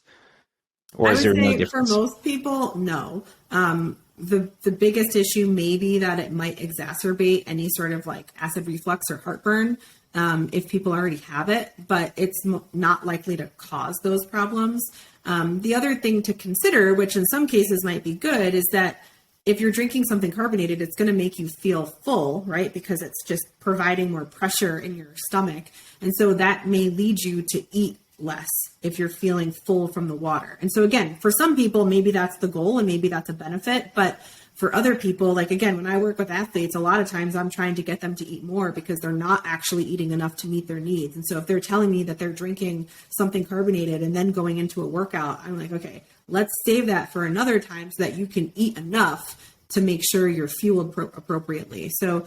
Or is there no difference?
For most people, no. The biggest issue may be that it might exacerbate any sort of like acid reflux or heartburn if people already have it, but it's not likely to cause those problems. The other thing to consider, which in some cases might be good, is that if you're drinking something carbonated, it's going to make you feel full, right? Because it's just providing more pressure in your stomach. And so that may lead you to eat less if you're feeling full from the water. And so again, for some people, maybe that's the goal and maybe that's a benefit. But for other people, like again, when I work with athletes, a lot of times I'm trying to get them to eat more because they're not actually eating enough to meet their needs. And so if they're telling me that they're drinking something carbonated and then going into a workout, I'm like, okay, let's save that for another time so that you can eat enough to make sure you're fueled appropriately. So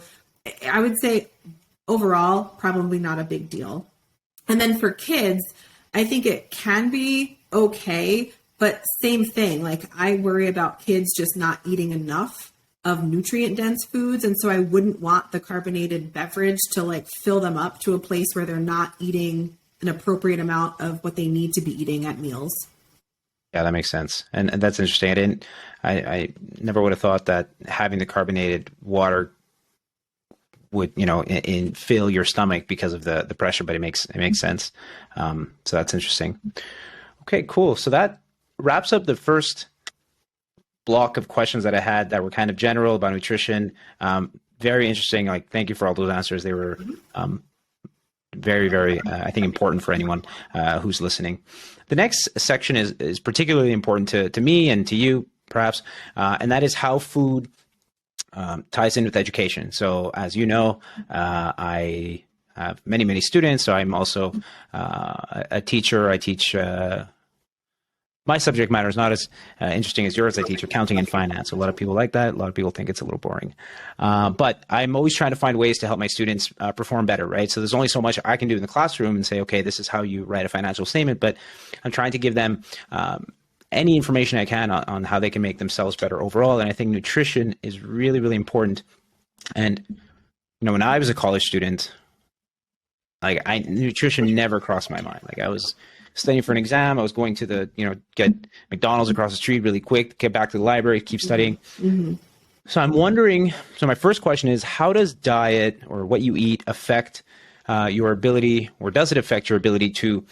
I would say overall, probably not a big deal. And then for kids, I think it can be okay, but same thing. Like I worry about kids just not eating enough of nutrient dense foods. And so I wouldn't want the carbonated beverage to like fill them up to a place where they're not eating an appropriate amount of what they need to be eating at meals.
Yeah, that makes sense. And that's interesting. I never would have thought that having the carbonated water would, fill your stomach because of the pressure, but it makes sense. So that's interesting. Okay, cool. So that wraps up the first block of questions that I had that were kind of general about nutrition. Very interesting. Like, thank you for all those answers. They were very, very, I think, important for anyone who's listening. The next section is particularly important to me and to you, perhaps, and that is how food ties in with education. So as you know, I have many, many students. So I'm also a teacher. I teach, my subject matter is not as interesting as yours. I teach accounting and finance. A lot of people like that. A lot of people think it's a little boring. But I'm always trying to find ways to help my students perform better, right? So there's only so much I can do in the classroom and say, okay, this is how you write a financial statement. But I'm trying to give them any information I can on how they can make themselves better overall. And I think nutrition is really, really important. And, when I was a college student, nutrition never crossed my mind. Like I was studying for an exam. I was going to get McDonald's across the street really quick, get back to the library, keep studying. Mm-hmm. So I'm wondering, my first question is, how does diet or what you eat affect your ability, or does it affect your ability to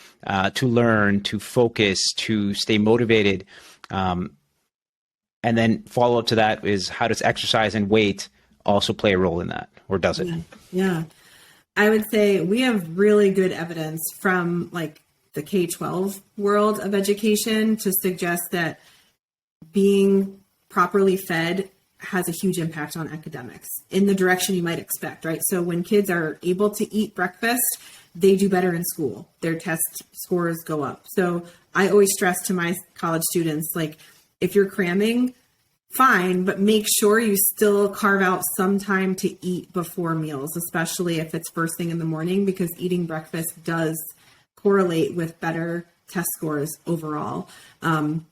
learn, to focus, to stay motivated? And then follow up to that is, how does exercise and weight also play a role in that, or does it?
Yeah. I would say we have really good evidence from like the K-12 world of education to suggest that being properly fed has a huge impact on academics in the direction you might expect, right? So when kids are able to eat breakfast, they do better in school. Their test scores go up. So I always stress to my college students, like, if you're cramming, fine, but make sure you still carve out some time to eat before meals, especially if it's first thing in the morning, because eating breakfast does correlate with better test scores overall. And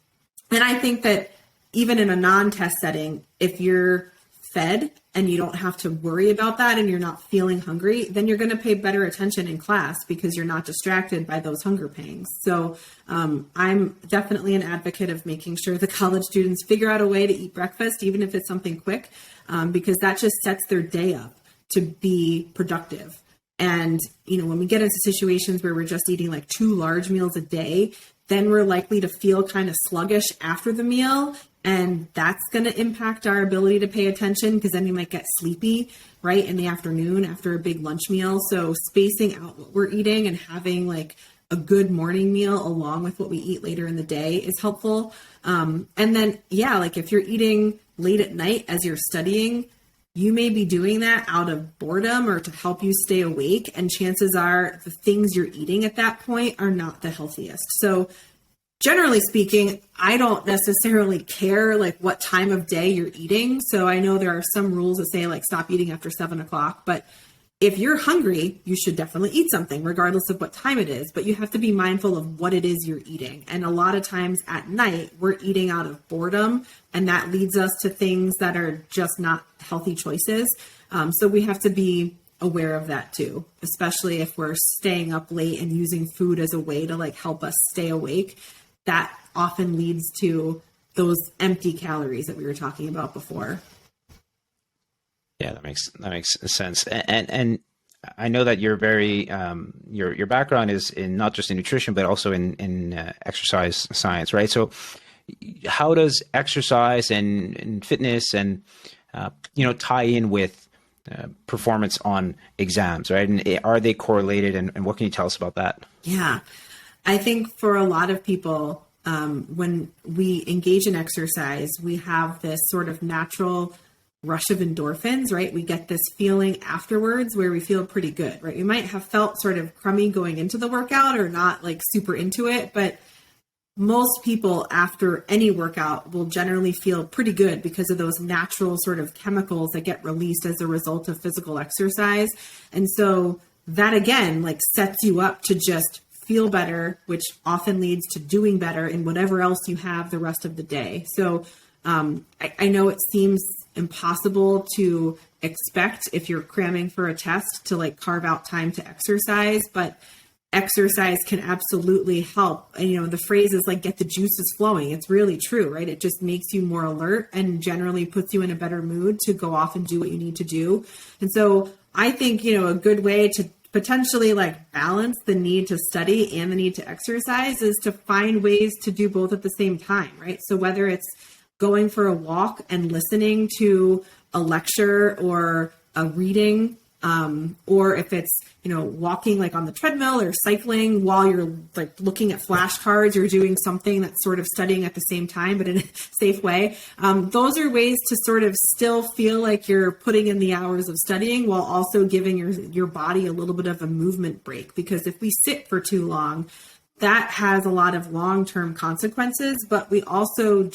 I think that even in a non-test setting, if you're fed and you don't have to worry about that and you're not feeling hungry, then you're going to pay better attention in class because you're not distracted by those hunger pangs. So I'm definitely an advocate of making sure the college students figure out a way to eat breakfast, even if it's something quick, because that just sets their day up to be productive. And, you know, when we get into situations where we're just eating like 2 large meals a day, then we're likely to feel kind of sluggish after the meal. And that's going to impact our ability to pay attention, because then we might get sleepy, right, in the afternoon after a big lunch meal. So spacing out what we're eating and having like a good morning meal along with what we eat later in the day is helpful. And then, yeah, like if you're eating late at night as you're studying, you may be doing that out of boredom or to help you stay awake. And chances are the things you're eating at that point are not the healthiest. So generally speaking, I don't necessarily care like what time of day you're eating. So I know there are some rules that say like stop eating after 7 o'clock, but if you're hungry, you should definitely eat something regardless of what time it is, but you have to be mindful of what it is you're eating. And a lot of times at night, we're eating out of boredom, and that leads us to things that are just not healthy choices. So we have to be aware of that too, especially if we're staying up late and using food as a way to like help us stay awake. That often leads to those empty calories that we were talking about before.
Yeah, that makes sense. And I know that you're very your background is in not just in nutrition but also in exercise science, right? So how does exercise and fitness and tie in with performance on exams, right? And are they correlated? And what can you tell us about that?
Yeah, I think for a lot of people, when we engage in exercise, we have this sort of natural rush of endorphins, right? We get this feeling afterwards where we feel pretty good, right? We might have felt sort of crummy going into the workout or not like super into it, but most people after any workout will generally feel pretty good because of those natural sort of chemicals that get released as a result of physical exercise. And so that again, like sets you up to just feel better, which often leads to doing better in whatever else you have the rest of the day. So I know it seems impossible to expect if you're cramming for a test to like carve out time to exercise, but exercise can absolutely help. And, the phrase is like, get the juices flowing. It's really true, right? It just makes you more alert and generally puts you in a better mood to go off and do what you need to do. And so I think, a good way to potentially like balance the need to study and the need to exercise is to find ways to do both at the same time, right? So whether it's going for a walk and listening to a lecture or a reading, or if it's, walking like on the treadmill or cycling while you're like looking at flashcards or doing something that's sort of studying at the same time, but in a safe way. Those are ways to sort of still feel like you're putting in the hours of studying while also giving your body a little bit of a movement break. Because if we sit for too long, that has a lot of long-term consequences, but we also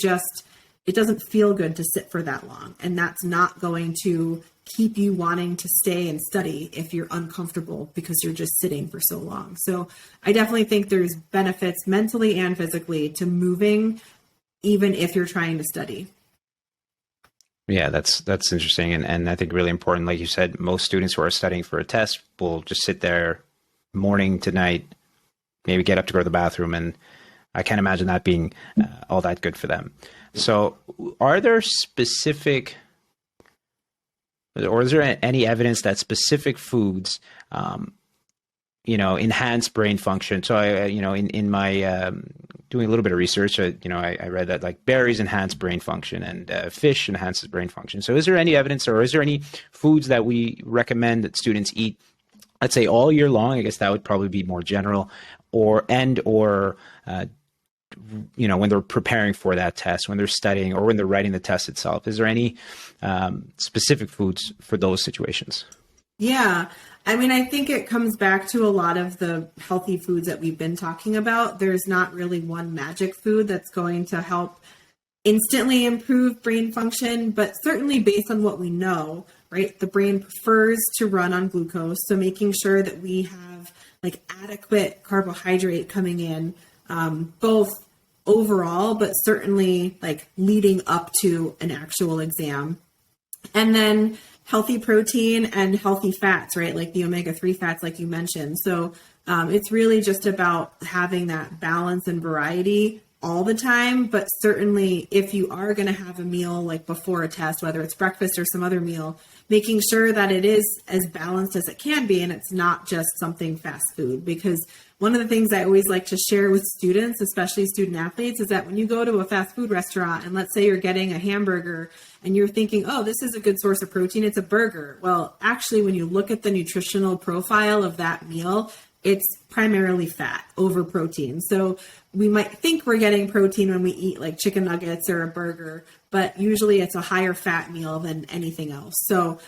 it doesn't feel good to sit for that long. And that's not going to keep you wanting to stay and study if you're uncomfortable because you're just sitting for so long. So I definitely think there's benefits mentally and physically to moving, even if you're trying to study.
Yeah, that's interesting. And I think really important. Like you said, most students who are studying for a test will just sit there morning to night, maybe get up to go to the bathroom. And I can't imagine that being all that good for them. So are there specific, or is there any evidence that specific foods, enhance brain function? So in my doing a little bit of research, I read that like berries enhance brain function and fish enhances brain function. So is there any evidence, or is there any foods that we recommend that students eat, let's say all year long? I guess that would probably be more general, or when they're preparing for that test, when they're studying, or when they're writing the test itself? Is there any specific foods for those situations?
Yeah. I mean, I think it comes back to a lot of the healthy foods that we've been talking about. There's not really one magic food that's going to help instantly improve brain function, but certainly based on what we know, right? The brain prefers to run on glucose. So making sure that we have like adequate carbohydrate coming in, both overall, but certainly like leading up to an actual exam. And then healthy protein and healthy fats, right? Like the omega-3 fats, like you mentioned. So it's really just about having that balance and variety all the time. But certainly if you are going to have a meal like before a test, whether it's breakfast or some other meal, making sure that it is as balanced as it can be. And it's not just something fast food, because one of the things I always like to share with students, especially student athletes, is that when you go to a fast food restaurant and let's say you're getting a hamburger and you're thinking, oh, this is a good source of protein, it's a burger. Well, actually, when you look at the nutritional profile of that meal, it's primarily fat over protein. So we might think we're getting protein when we eat like chicken nuggets or a burger, but usually it's a higher fat meal than anything else. So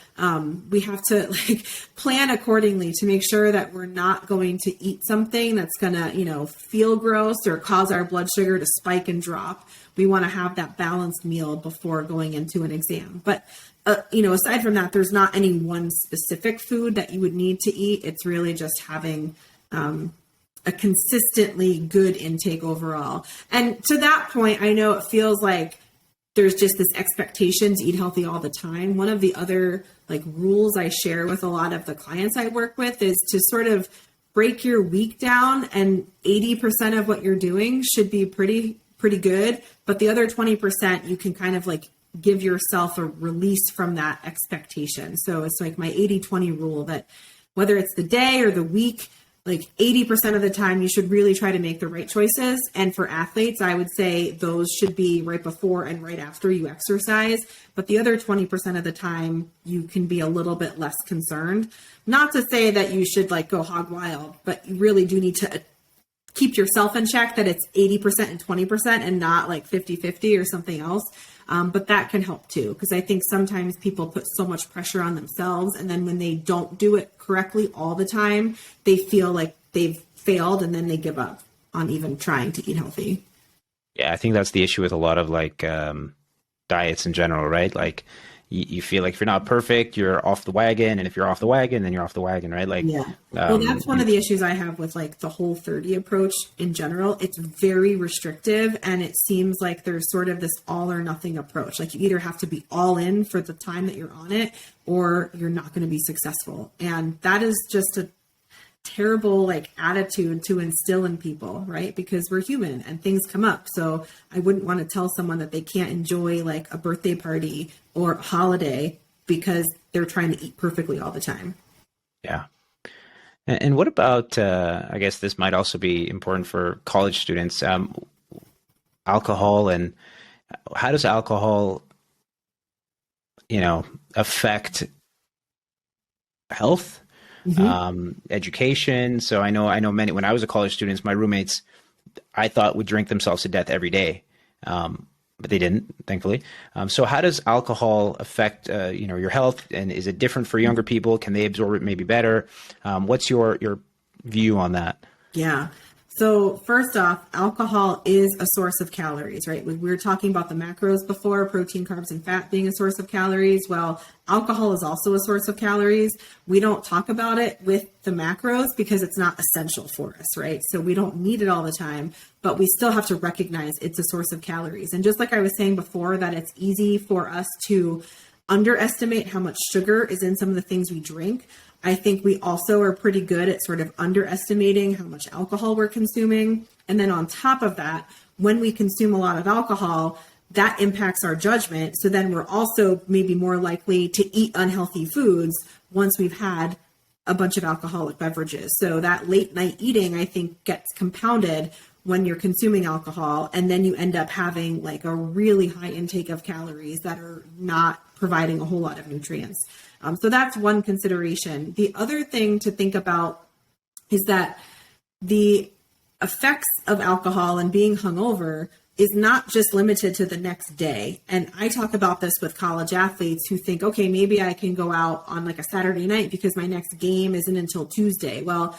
we have to like plan accordingly to make sure that we're not going to eat something that's going to, feel gross or cause our blood sugar to spike and drop. We want to have that balanced meal before going into an exam. But aside from that, there's not any one specific food that you would need to eat. It's really just having a consistently good intake overall. And to that point, I know it feels like there's just this expectation to eat healthy all the time. One of the other like rules I share with a lot of the clients I work with is to sort of break your week down, and 80% of what you're doing should be pretty good. But the other 20%, you can kind of like give yourself a release from that expectation. So it's like my 80-20 rule, that whether it's the day or the week, like 80% of the time you should really try to make the right choices. And for athletes, I would say those should be right before and right after you exercise. But the other 20% of the time you can be a little bit less concerned. Not to say that you should like go hog wild, but you really do need to keep yourself in check, that it's 80% and 20% and not like 50-50 or something else. But that can help too, because I think sometimes people put so much pressure on themselves, and then when they don't do it correctly all the time, they feel like they've failed, and then they give up on even trying to eat healthy.
Yeah, I think that's the issue with a lot of like diets in general, right? Like you feel like if you're not perfect, you're off the wagon, and if you're off the wagon, then you're off the wagon, right? Like,
yeah. Well, that's one of the issues I have with like the Whole30 approach in general. It's very restrictive, and it seems like there's sort of this all or nothing approach. Like you either have to be all in for the time that you're on it, or you're not going to be successful. And that is just a terrible like attitude to instill in people, right? Because we're human and things come up. So I wouldn't want to tell someone that they can't enjoy like a birthday party or a holiday because they're trying to eat perfectly all the time.
Yeah. And what about, I guess this might also be important for college students, alcohol, and how does alcohol, affect health? Education. So I know many, when I was a college student, my roommates, I thought would drink themselves to death every day. But they didn't, thankfully. So how does alcohol affect, your health, and is it different for younger people? Can they absorb it maybe better? What's your view on that?
Yeah. So first off, alcohol is a source of calories, right? We were talking about the macros before, protein, carbs, and fat being a source of calories. Well, alcohol is also a source of calories. We don't talk about it with the macros because it's not essential for us, right? So we don't need it all the time, but we still have to recognize it's a source of calories. And just like I was saying before, that it's easy for us to underestimate how much sugar is in some of the things we drink. I think we also are pretty good at sort of underestimating how much alcohol we're consuming. And then on top of that, when we consume a lot of alcohol, that impacts our judgment. So then we're also maybe more likely to eat unhealthy foods once we've had a bunch of alcoholic beverages. So that late night eating, I think, gets compounded when you're consuming alcohol, and then you end up having like a really high intake of calories that are not providing a whole lot of nutrients. So that's one consideration. The other thing to think about is that the effects of alcohol and being hungover is not just limited to the next day. And I talk about this with college athletes who think, okay, maybe I can go out on like a Saturday night because my next game isn't until Tuesday. Well,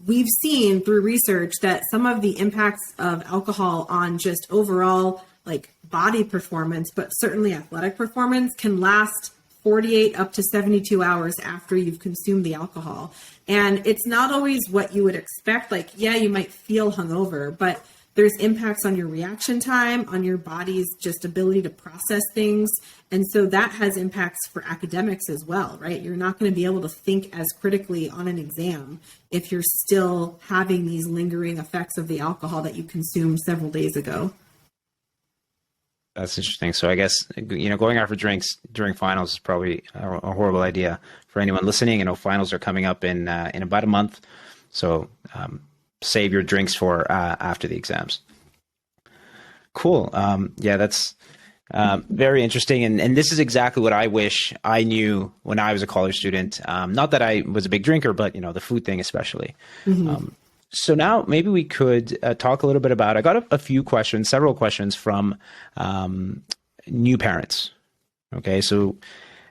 we've seen through research that some of the impacts of alcohol on just overall like body performance, but certainly athletic performance, can last 48 up to 72 hours after you've consumed the alcohol. And it's not always what you would expect. Like, yeah, you might feel hungover, but there's impacts on your reaction time, on your body's just ability to process things. And so that has impacts for academics as well, right? You're not going to be able to think as critically on an exam if you're still having these lingering effects of the alcohol that you consumed several days ago.
That's interesting. So I guess, going out for drinks during finals is probably a horrible idea for anyone listening. Finals are coming up in about a month. So save your drinks for after the exams. Cool. Yeah, that's very interesting. And this is exactly what I wish I knew when I was a college student. Not that I was a big drinker, but, the food thing especially. Mm-hmm. So now maybe we could talk a little bit about, I got several questions from new parents. Okay. So,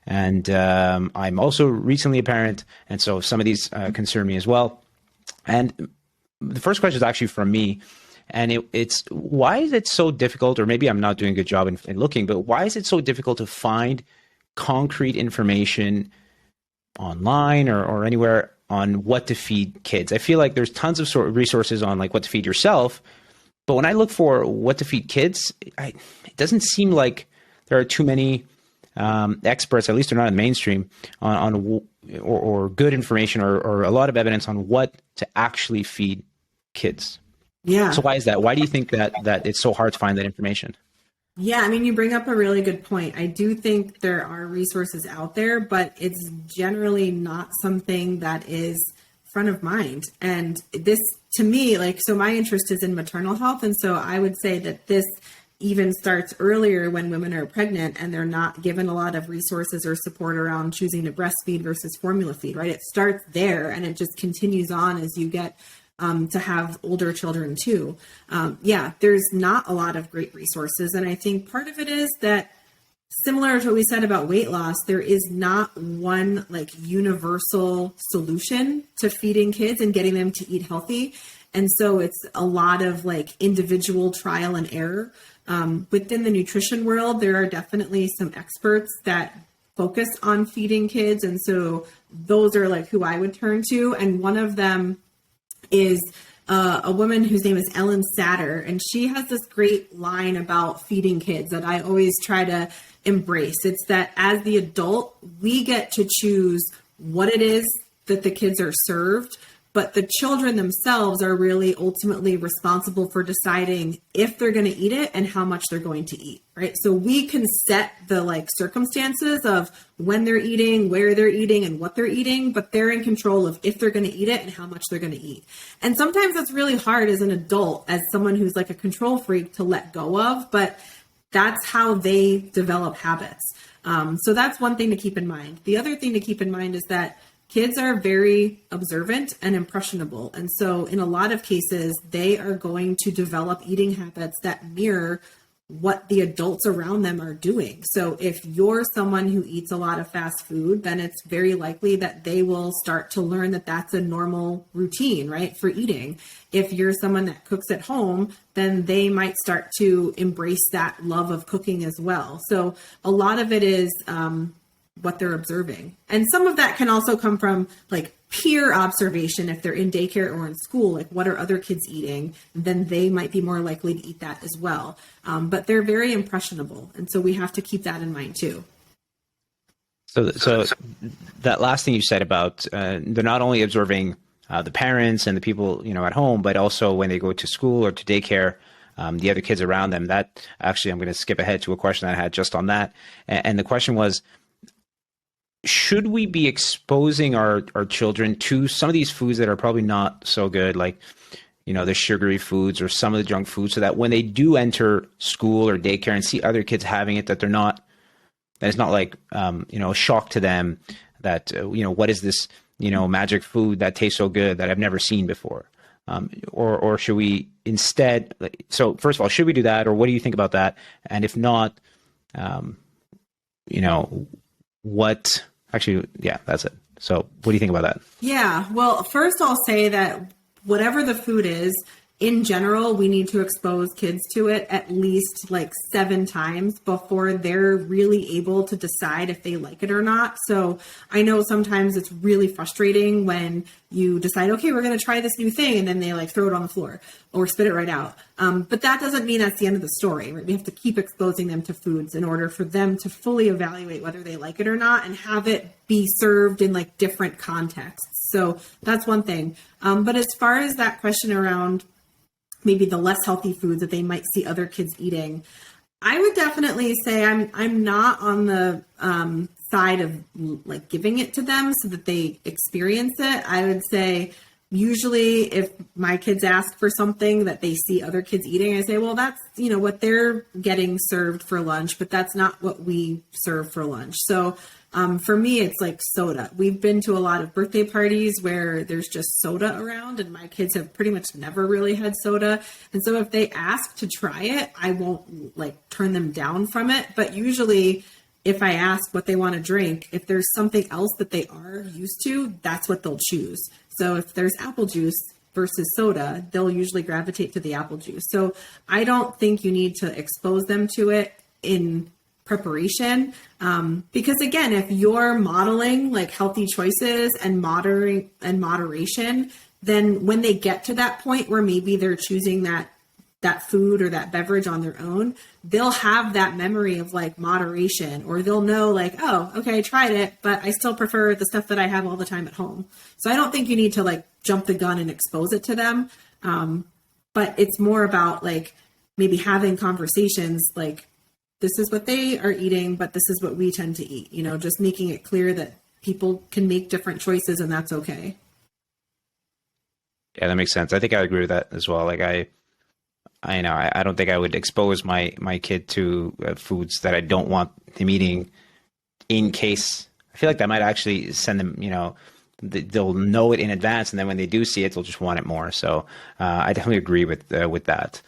and I'm also recently a parent. And so some of these concern me as well. And the first question is actually from me. And it's why is it so difficult, or maybe I'm not doing a good job in looking, but why is it so difficult to find concrete information online or anywhere on what to feed kids? I feel like there's tons of resources on like what to feed yourself, but when I look for what to feed kids, it doesn't seem like there are too many experts, at least they're not in the mainstream, or good information or a lot of evidence on what to actually feed kids.
Yeah.
So why is that? Why do you think that it's so hard to find that information?
Yeah, I mean, you bring up a really good point. I do think there are resources out there, but it's generally not something that is front of mind. And this, to me, so my interest is in maternal health. And so I would say that this even starts earlier when women are pregnant and they're not given a lot of resources or support around choosing to breastfeed versus formula feed, right? It starts there and it just continues on as you get to have older children too. Yeah, there's not a lot of great resources. And I think part of it is that, similar to what we said about weight loss, there is not one universal solution to feeding kids and getting them to eat healthy. And so it's a lot of individual trial and error. Within the nutrition world, there are definitely some experts that focus on feeding kids. And so those are who I would turn to. And one of them is a woman whose name is Ellen Satter, and she has this great line about feeding kids that I always try to embrace. It's that as the adult, we get to choose what it is that the kids are served, but the children themselves are really ultimately responsible for deciding if they're going to eat it and how much they're going to eat, right? So we can set the circumstances of when they're eating, where they're eating, and what they're eating, but they're in control of if they're going to eat it and how much they're going to eat. And sometimes that's really hard as an adult, as someone who's a control freak, to let go of, but that's how they develop habits. So that's one thing to keep in mind. The other thing to keep in mind is that kids are very observant and impressionable. And so in a lot of cases, they are going to develop eating habits that mirror what the adults around them are doing. So if you're someone who eats a lot of fast food, then it's very likely that they will start to learn that that's a normal routine, right, for eating. If you're someone that cooks at home, then they might start to embrace that love of cooking as well. So a lot of it is what they're observing. And some of that can also come from peer observation. If they're in daycare or in school, what are other kids eating? Then they might be more likely to eat that as well. But they're very impressionable. And so we have to keep that in mind too.
So that last thing you said about they're not only observing the parents and the people, at home, but also when they go to school or to daycare, the other kids around them. That actually, I'm going to skip ahead to a question that I had just on that. And the question was, should we be exposing our children to some of these foods that are probably not so good, the sugary foods or some of the junk foods, so that when they do enter school or daycare and see other kids having it, that it's not a shock to them that, what is this, magic food that tastes so good that I've never seen before? or should we instead, so first of all, should we do that, or what do you think about that? And if not, what actually, yeah, that's it. So what do you think about that?
Yeah, well, first I'll say that whatever the food is, in general, we need to expose kids to it at least like 7 times before they're really able to decide if they like it or not. So I know sometimes it's really frustrating when you decide, okay, we're going to try this new thing, and then they like throw it on the floor or spit it right out. But that doesn't mean that's the end of the story, right? We have to keep exposing them to foods in order for them to fully evaluate whether they like it or not, and have it be served in like different contexts. So that's one thing. But as far as that question around maybe the less healthy foods that they might see other kids eating, I would definitely say I'm not on the side of like giving it to them so that they experience it. I would say usually if my kids ask for something that they see other kids eating, I say, well, that's, what they're getting served for lunch, but that's not what we serve for lunch. So for me, it's like soda. We've been to a lot of birthday parties where there's just soda around, and my kids have pretty much never really had soda. And so if they ask to try it, I won't like turn them down from it. But usually if I ask what they want to drink, if there's something else that they are used to, that's what they'll choose. So if there's apple juice versus soda, they'll usually gravitate to the apple juice. So I don't think you need to expose them to it in preparation. Because again, if you're modeling like healthy choices and moderation, then when they get to that point where maybe they're choosing that food or that beverage on their own, they'll have that memory of like moderation, or they'll know like, oh, okay, I tried it, but I still prefer the stuff that I have all the time at home. So I don't think you need to like jump the gun and expose it to them. But it's more about like maybe having conversations like, this is what they are eating, but this is what we tend to eat, just making it clear that people can make different choices and that's okay.
Yeah, that makes sense. I think I agree with that as well. Like I don't think I would expose my kid to foods that I don't want him eating in case. I feel like that might actually send them, they'll know it in advance, and then when they do see it, they'll just want it more. So I definitely agree with that.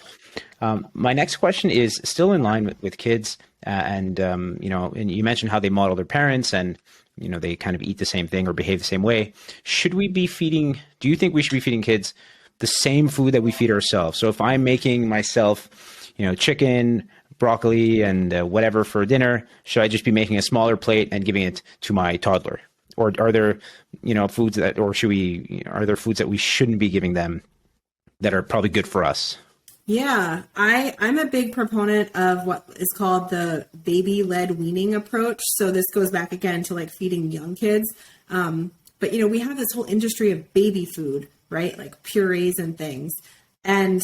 My next question is still in line with kids, and you mentioned how they model their parents, and they kind of eat the same thing or behave the same way. Do you think we should be feeding kids the same food that we feed ourselves? So if I'm making myself, chicken, broccoli, and whatever for dinner, should I just be making a smaller plate and giving it to my toddler? Or are there, foods that, or are there foods that we shouldn't be giving them that are probably good for us?
Yeah, I'm a big proponent of what is called the baby-led weaning approach. So this goes back again to like feeding young kids. But, we have this whole industry of baby food, right? Like purees and things. And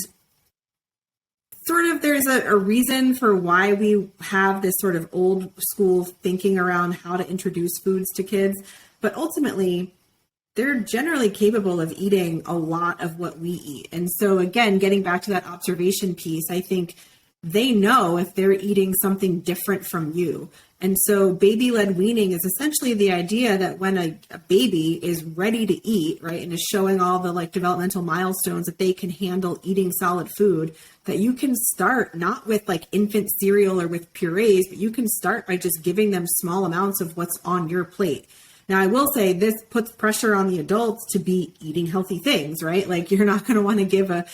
sort of there's a reason for why we have this sort of old school thinking around how to introduce foods to kids. But ultimately, they're generally capable of eating a lot of what we eat. And so again, getting back to that observation piece, I think they know if they're eating something different from you. And so baby-led weaning is essentially the idea that when a baby is ready to eat, right, and is showing all the like developmental milestones that they can handle eating solid food, that you can start not with like infant cereal or with purees, but you can start by just giving them small amounts of what's on your plate. Now, I will say this puts pressure on the adults to be eating healthy things, right? Like you're not going to want to give a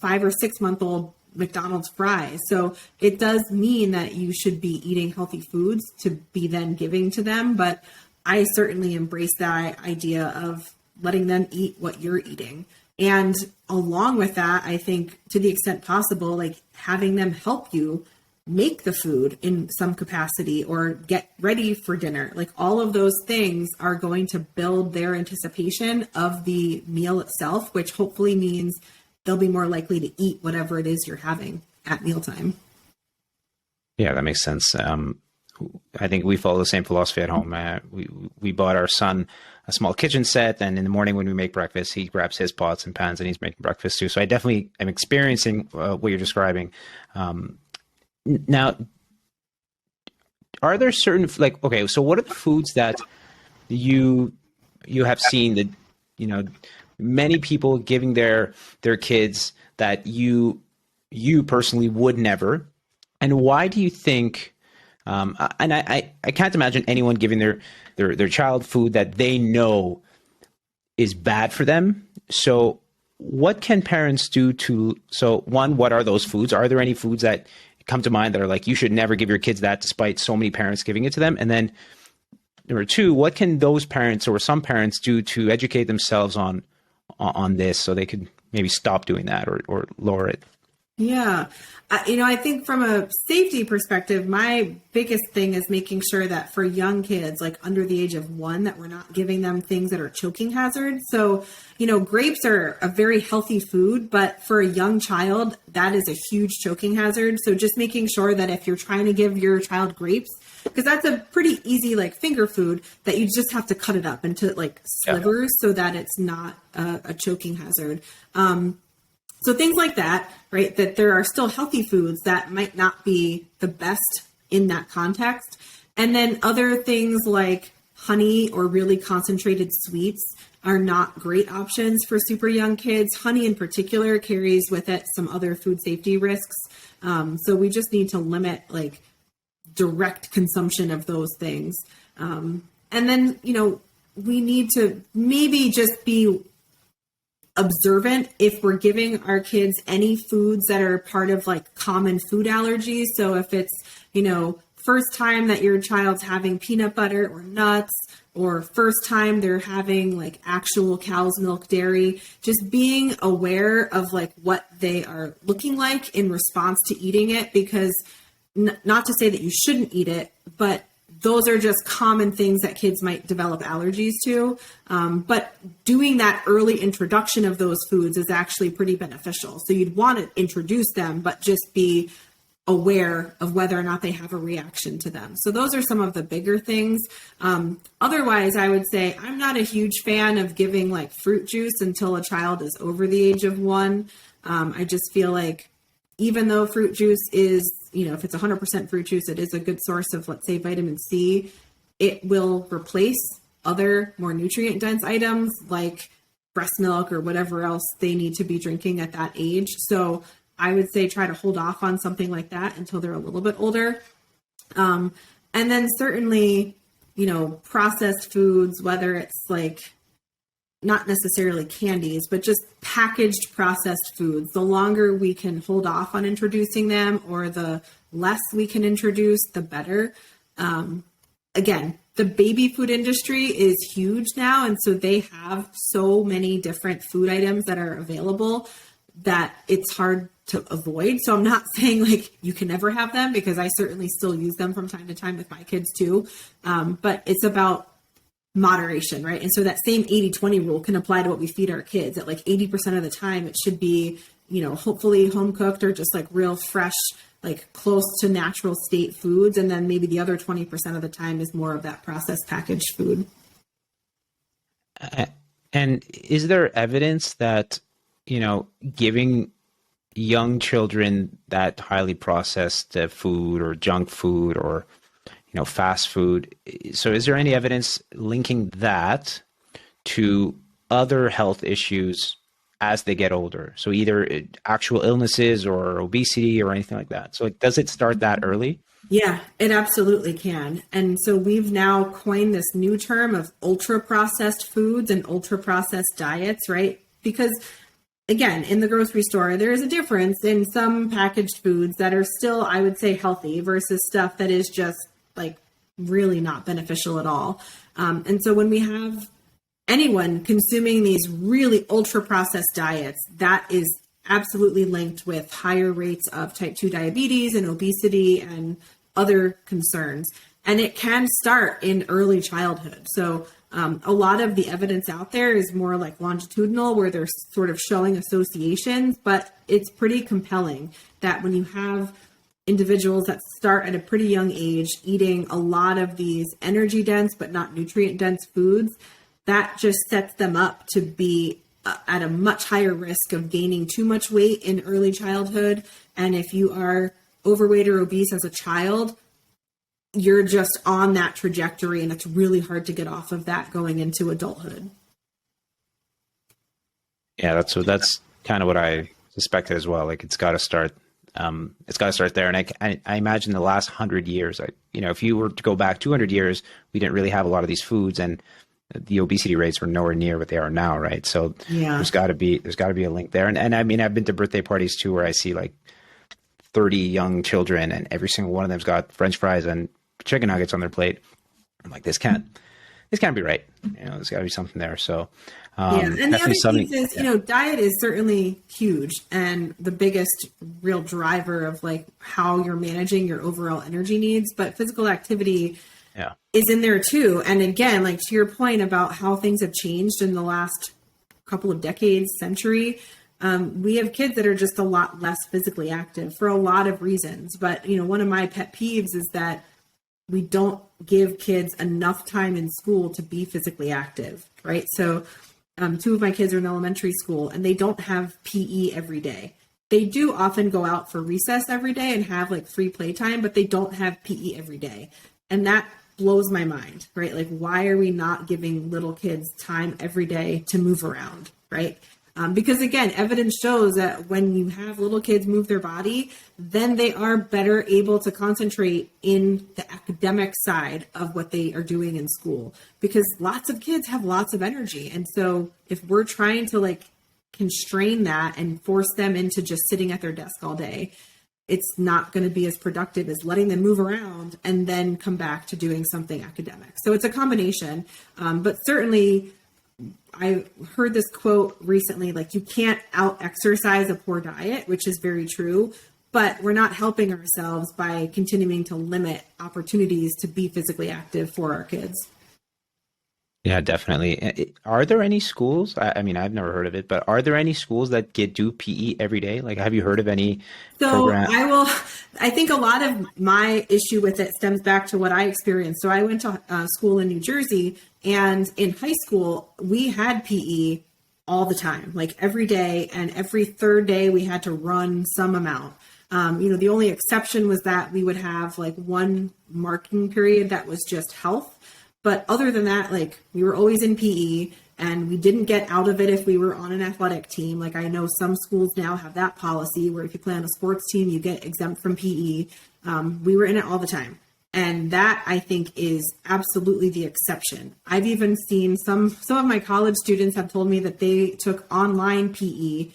5 or 6 month old McDonald's fries. So it does mean that you should be eating healthy foods to be then giving to them. But I certainly embrace that idea of letting them eat what you're eating. And along with that, I think to the extent possible, like having them help you make the food in some capacity or get ready for dinner. Like all of those things are going to build their anticipation of the meal itself, which hopefully means they'll be more likely to eat whatever it is you're having at mealtime.
Yeah, that makes sense. I think we follow the same philosophy at home. We bought our son a small kitchen set, and in the morning when we make breakfast, he grabs his pots and pans and he's making breakfast too. So I definitely am experiencing what you're describing. Now, are there certain, like, okay, so what are the foods that you have seen that, many people giving their kids that you personally would never. And why do you think, and I can't imagine anyone giving their child food that they know is bad for them. So what can parents do so one, what are those foods? Are there any foods that come to mind that are like, you should never give your kids that despite so many parents giving it to them? And then number two, what can those parents or some parents do to educate themselves on this so they could maybe stop doing that or lower it?
Yeah. I think from a safety perspective, my biggest thing is making sure that for young kids, like under the age of 1, that we're not giving them things that are choking hazards. So, grapes are a very healthy food, but for a young child, that is a huge choking hazard. So just making sure that if you're trying to give your child grapes, because that's a pretty easy like finger food, that you just have to cut it up into like slivers so that it's not a choking hazard. So things like that, right? That there are still healthy foods that might not be the best in that context. And then other things like honey or really concentrated sweets are not great options for super young kids. Honey in particular carries with it some other food safety risks. So we just need to limit like direct consumption of those things. And then, we need to maybe just be observant if we're giving our kids any foods that are part of like common food allergies. So if it's, first time that your child's having peanut butter or nuts, or first time they're having like actual cow's milk dairy, just being aware of like what they are looking like in response to eating it, because not to say that you shouldn't eat it, but those are just common things that kids might develop allergies to. But doing that early introduction of those foods is actually pretty beneficial. So you'd want to introduce them, but just be aware of whether or not they have a reaction to them. So those are some of the bigger things. Otherwise, I would say I'm not a huge fan of giving like fruit juice until a child is over the age of 1. I just feel like even though fruit juice is, if it's 100% fruit juice, it is a good source of, let's say, vitamin C, it will replace other more nutrient dense items like breast milk or whatever else they need to be drinking at that age. So I would say try to hold off on something like that until they're a little bit older. And then certainly, processed foods, whether it's like not necessarily candies, but just packaged processed foods. The longer we can hold off on introducing them, or the less we can introduce, the better. Again, the baby food industry is huge now. And so they have so many different food items that are available that it's hard to avoid. So I'm not saying like you can never have them, because I certainly still use them from time to time with my kids too. But it's about moderation, right? And so that same 80-20 rule can apply to what we feed our kids. At like 80% of the time, it should be, hopefully home cooked or just like real fresh, like close to natural state foods. And then maybe the other 20% of the time is more of that processed packaged food.
And is there evidence that, giving young children that highly processed food or junk food or fast food. So is there any evidence linking that to other health issues as they get older? So either actual illnesses or obesity or anything like that. So does it start that early?
Yeah, it absolutely can. And so we've now coined this new term of ultra processed foods and ultra processed diets, right? Because again, in the grocery store, there is a difference in some packaged foods that are still, I would say, healthy versus stuff that is just like really not beneficial at all. And so when we have anyone consuming these really ultra processed diets, that is absolutely linked with higher rates of type 2 diabetes and obesity and other concerns. And it can start in early childhood. So a lot of the evidence out there is more like longitudinal, where they're sort of showing associations, but it's pretty compelling that when you have individuals that start at a pretty young age eating a lot of these energy dense but not nutrient dense foods, that just sets them up to be at a much higher risk of gaining too much weight in early childhood. And if you are overweight or obese as a child, you're just on that trajectory, and it's really hard to get off of that going into adulthood.
Yeah, that's kind of what I suspected as well. Like it's got to start. It's got to start there. And I imagine the last 100 years, if you were to go back 200 years, we didn't really have a lot of these foods, and the obesity rates were nowhere near what they are now, right? So
Yeah.
there's got to be a link there. And I mean, I've been to birthday parties too, where I see like 30 young children, and every single one of them's got French fries and chicken nuggets on their plate. I'm like, this can't be right. There's got to be something there. So
and the other piece is, diet is certainly huge and the biggest real driver of like how you're managing your overall energy needs, but physical activity is in there too. And again, like to your point about how things have changed in the last couple of decades, century, we have kids that are just a lot less physically active for a lot of reasons. But, one of my pet peeves is that we don't give kids enough time in school to be physically active, right? So two of my kids are in elementary school and they don't have PE every day. They do often go out for recess every day and have like free playtime, but they don't have PE every day. And that blows my mind, right? Like, why are we not giving little kids time every day to move around, right? Because again, evidence shows that when you have little kids move their body, then they are better able to concentrate in the academic side of what they are doing in school, because lots of kids have lots of energy. And so if we're trying to like constrain that and force them into just sitting at their desk all day, it's not going to be as productive as letting them move around and then come back to doing something academic. So it's a combination, but certainly I heard this quote recently, like, you can't out exercise a poor diet, which is very true, but we're not helping ourselves by continuing to limit opportunities to be physically active for our kids.
Yeah, definitely. Are there any schools? I mean, I've never heard of it, but are there any schools that do PE every day? Like, have you heard of any program?
I think a lot of my issue with it stems back to what I experienced. So I went to school in New Jersey, and in high school, we had PE all the time, like every day, and every third day we had to run some amount. The only exception was that we would have like one marking period that was just health. But other than that, like, we were always in PE, and we didn't get out of it if we were on an athletic team. Like, I know some schools now have that policy where if you play on a sports team, you get exempt from PE. We were in it all the time. And that, I think, is absolutely the exception. I've even seen some of my college students have told me that they took online PE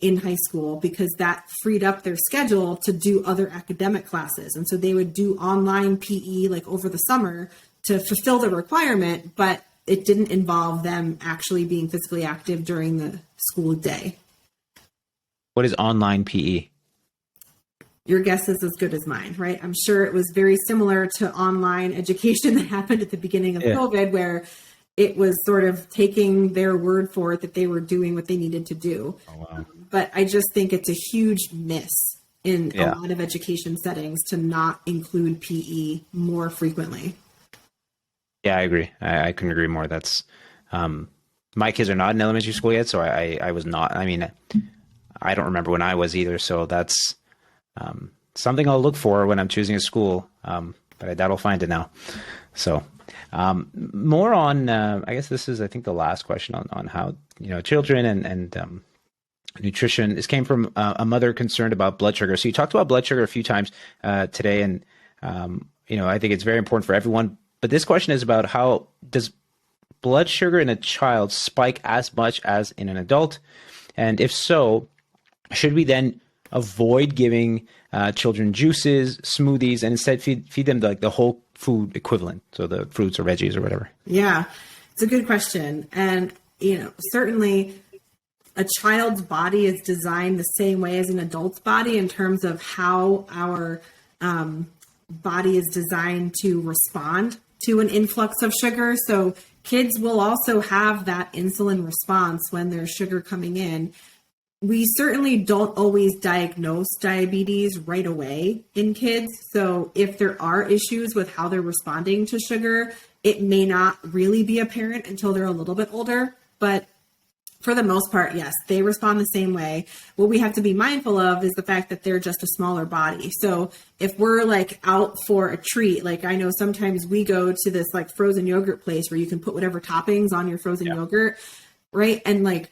in high school because that freed up their schedule to do other academic classes. And so they would do online PE like over the summer to fulfill the requirement, but it didn't involve them actually being physically active during the school day.
What is online PE?
Your guess is as good as mine, right? I'm sure it was very similar to online education that happened at the beginning of COVID, where it was sort of taking their word for it that they were doing what they needed to do.
Oh, wow.
But I just think it's a huge miss in a lot of education settings to not include PE more frequently.
Yeah, I agree. I couldn't agree more. That's my kids are not in elementary school yet, so I was not. I mean, I don't remember when I was either. So that's something I'll look for when I'm choosing a school. But I doubt I'll find it now. So more on, I guess this is, I think, the last question on how children and nutrition. This came from a mother concerned about blood sugar. So you talked about blood sugar a few times today, and I think it's very important for everyone. But this question is about how does blood sugar in a child spike as much as in an adult? And if so, should we then avoid giving children juices, smoothies, and instead feed them the whole food equivalent, so the fruits or veggies or whatever?
Yeah, it's a good question. And, certainly a child's body is designed the same way as an adult's body in terms of how our body is designed to respond to an influx of sugar. So kids will also have that insulin response when there's sugar coming in. We certainly don't always diagnose diabetes right away in kids. So if there are issues with how they're responding to sugar, it may not really be apparent until they're a little bit older. But for the most part, yes, they respond the same way. What we have to be mindful of is the fact that they're just a smaller body. So if we're like out for a treat, like I know sometimes we go to this like frozen yogurt place where you can put whatever toppings on your frozen yogurt, right? And like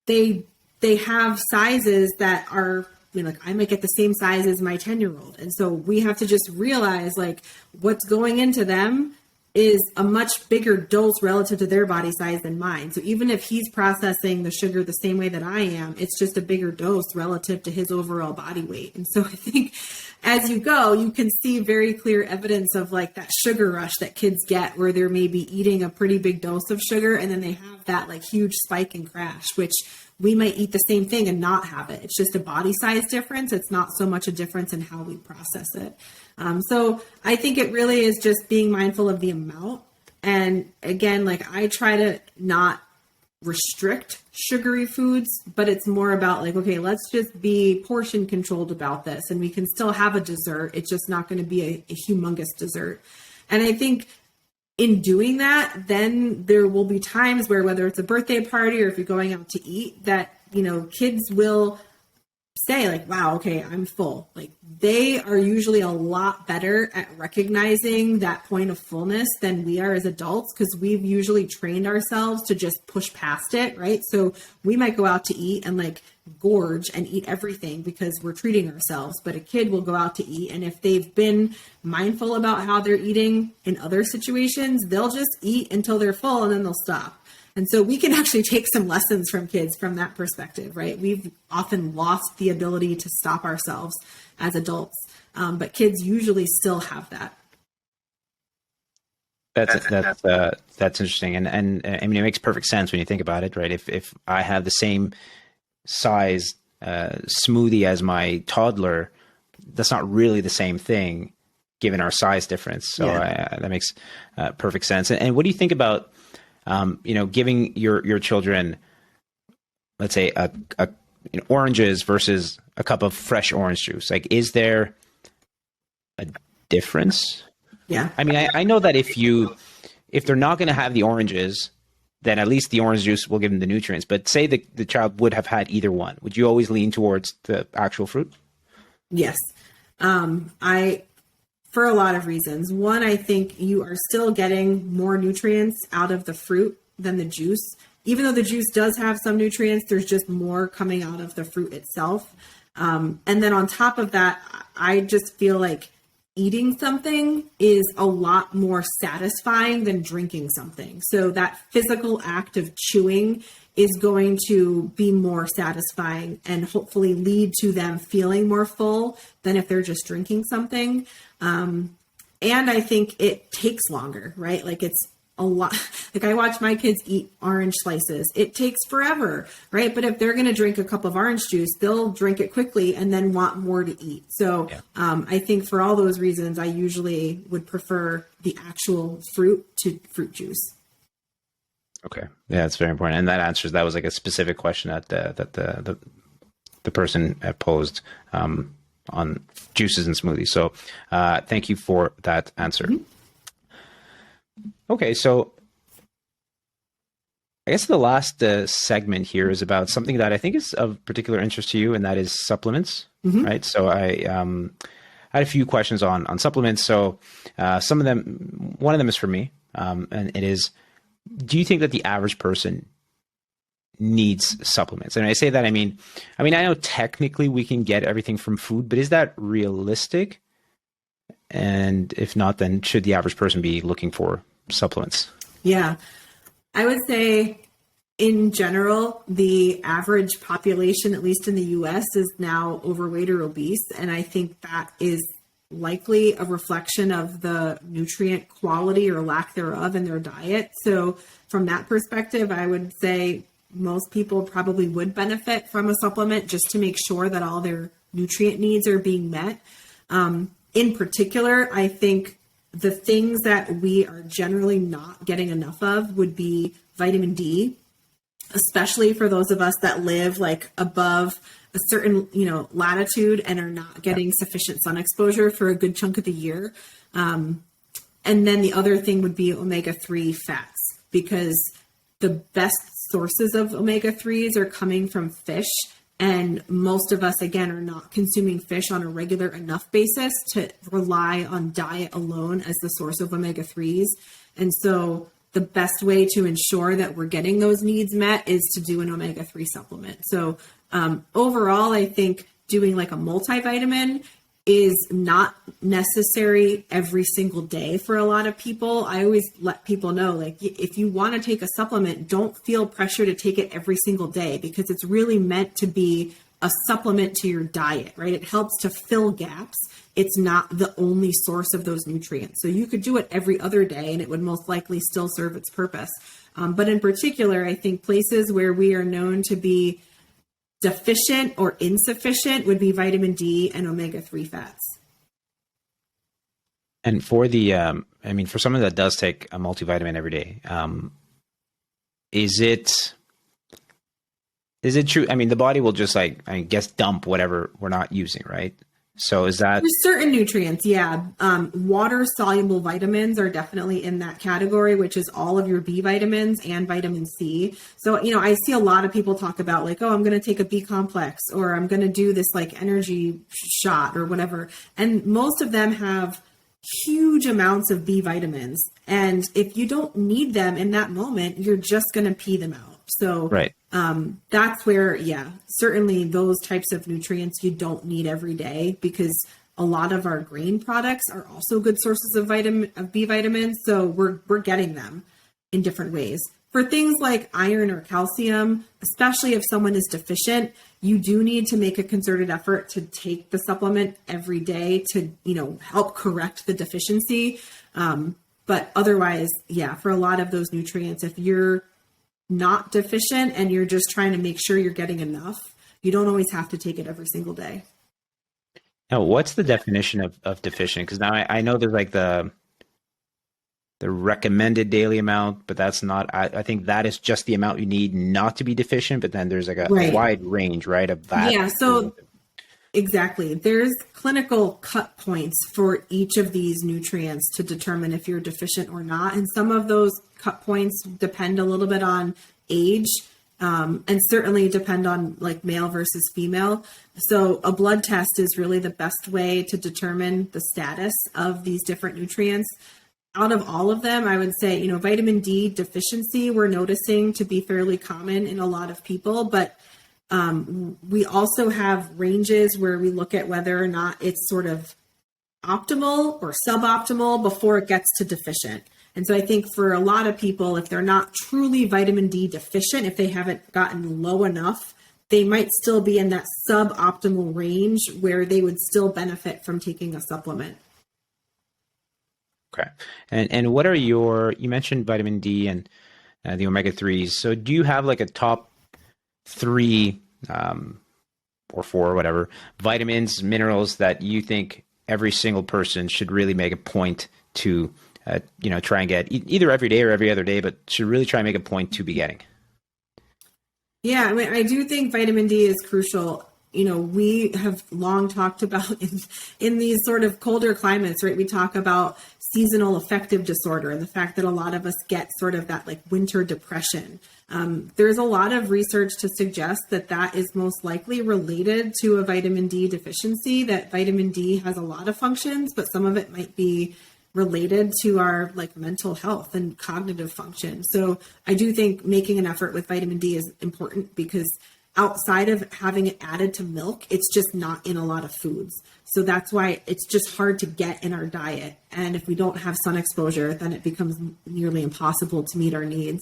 they they have sizes that are, like I might get the same size as my 10-year-old. And so we have to just realize like what's going into them is a much bigger dose relative to their body size than mine. So even if he's processing the sugar the same way that I am, it's just a bigger dose relative to his overall body weight. And so I think as you go, you can see very clear evidence of like that sugar rush that kids get, where they're maybe eating a pretty big dose of sugar and then they have that like huge spike and crash, which we might eat the same thing and not have it. It's just a body size difference. It's not so much a difference in how we process it. So I think it really is just being mindful of the amount. And again, like I try to not restrict sugary foods, but it's more about like, okay, let's just be portion controlled about this. And we can still have a dessert. It's just not going to be a humongous dessert. And I think in doing that, then there will be times where, whether it's a birthday party or if you're going out to eat, that, kids will say like, wow, okay, I'm full. Like they are usually a lot better at recognizing that point of fullness than we are as adults, because we've usually trained ourselves to just push past it, right? So we might go out to eat and like gorge and eat everything because we're treating ourselves, but a kid will go out to eat, and if they've been mindful about how they're eating in other situations, they'll just eat until they're full and then they'll stop. And so we can actually take some lessons from kids from that perspective, right? We've often lost the ability to stop ourselves as adults, but kids usually still have that.
That's interesting, and I mean it makes perfect sense when you think about it, right? If I have the same size smoothie as my toddler, that's not really the same thing given our size difference. So that makes perfect sense. And what do you think about giving your children, let's say, oranges versus a cup of fresh orange juice? Like, is there a difference?
Yeah.
I mean, I know that if they're not going to have the oranges, then at least the orange juice will give them the nutrients. But say the child would have had either one, would you always lean towards the actual fruit?
Yes. For a lot of reasons. One, I think you are still getting more nutrients out of the fruit than the juice. Even though the juice does have some nutrients, there's just more coming out of the fruit itself. And then on top of that, I just feel like eating something is a lot more satisfying than drinking something. So that physical act of chewing is going to be more satisfying and hopefully lead to them feeling more full than if they're just drinking something. And I think it takes longer, right? Like it's a lot. Like I watch my kids eat orange slices. It takes forever, right? But if they're going to drink a cup of orange juice, they'll drink it quickly and then want more to eat. So I think for all those reasons, I usually would prefer the actual fruit to fruit juice.
Okay. Yeah, it's very important. And that was like a specific question that the person posed on juices and smoothies. So thank you for that answer. Mm-hmm. Okay, so I guess the last segment here is about something that I think is of particular interest to you, and that is supplements, right? So I had a few questions on supplements. So one of them is for me, and it is, do you think that the average person needs supplements? And I say that, I mean, I know technically we can get everything from food, but is that realistic? And if not, then should the average person be looking for supplements?
Yeah, I would say in general, the average population, at least in the US, is now overweight or obese. And I think that is likely a reflection of the nutrient quality or lack thereof in their diet. So from that perspective, I would say most people probably would benefit from a supplement just to make sure that all their nutrient needs are being met. In particular, I think the things that we are generally not getting enough of would be vitamin D, especially for those of us that live like above a certain, latitude and are not getting sufficient sun exposure for a good chunk of the year. And then the other thing would be omega-3 fats, because the best sources of omega-3s are coming from fish. And most of us, again, are not consuming fish on a regular enough basis to rely on diet alone as the source of omega-3s. And so the best way to ensure that we're getting those needs met is to do an omega-3 supplement. So overall, I think doing like a multivitamin is not necessary every single day for a lot of people. I always let people know, like, if you want to take a supplement, don't feel pressure to take it every single day, because it's really meant to be a supplement to your diet, right? It helps to fill gaps. It's not the only source of those nutrients. So you could do it every other day and it would most likely still serve its purpose. But in particular, I think places where we are known to be deficient or insufficient would be vitamin D and omega-3 fats.
And for the, for someone that does take a multivitamin every day, is it true? I mean, the body will just dump whatever we're not using, right? So is that...
There's certain nutrients, yeah. Water-soluble vitamins are definitely in that category, which is all of your B vitamins and vitamin C. So, I see a lot of people talk about like, oh, I'm going to take a B complex, or I'm going to do this like energy shot or whatever. And most of them have huge amounts of B vitamins. And if you don't need them in that moment, you're just going to pee them out. So
right.
That's where, certainly those types of nutrients you don't need every day, because a lot of our grain products are also good sources of B vitamins. So we're getting them in different ways. For things like iron or calcium, especially if someone is deficient, you do need to make a concerted effort to take the supplement every day to, help correct the deficiency. But otherwise, for a lot of those nutrients, if you're not deficient and you're just trying to make sure you're getting enough, you don't always have to take it every single day.
Now, what's the definition of deficient? Because now I know there's like the recommended daily amount, but that's not, I think that is just the amount you need not to be deficient. But then there's like a wide range, right? Of that.
Yeah. So exactly. There's clinical cut points for each of these nutrients to determine if you're deficient or not. And some of those cut points depend a little bit on age, and certainly depend on like male versus female. So a blood test is really the best way to determine the status of these different nutrients. Out of all of them, I would say, vitamin D deficiency, we're noticing to be fairly common in a lot of people, but we also have ranges where we look at whether or not it's sort of optimal or suboptimal before it gets to deficient. And so I think for a lot of people, if they're not truly vitamin D deficient, if they haven't gotten low enough, they might still be in that suboptimal range where they would still benefit from taking a supplement.
Okay. And what are you mentioned vitamin D and the omega-3s. So do you have like a top 3 or 4, whatever, vitamins, minerals that you think every single person should really make a point to, try and get either every day or every other day, but should really try and make a point to be getting?
Yeah, I do think vitamin D is crucial. We have long talked about in these sort of colder climates, right? We talk about seasonal affective disorder and the fact that a lot of us get sort of that like winter depression. There's a lot of research to suggest that is most likely related to a vitamin D deficiency, that vitamin D has a lot of functions, but some of it might be related to our like mental health and cognitive function. So I do think making an effort with vitamin D is important, because outside of having it added to milk, it's just not in a lot of foods. So that's why it's just hard to get in our diet. And if we don't have sun exposure, then it becomes nearly impossible to meet our needs.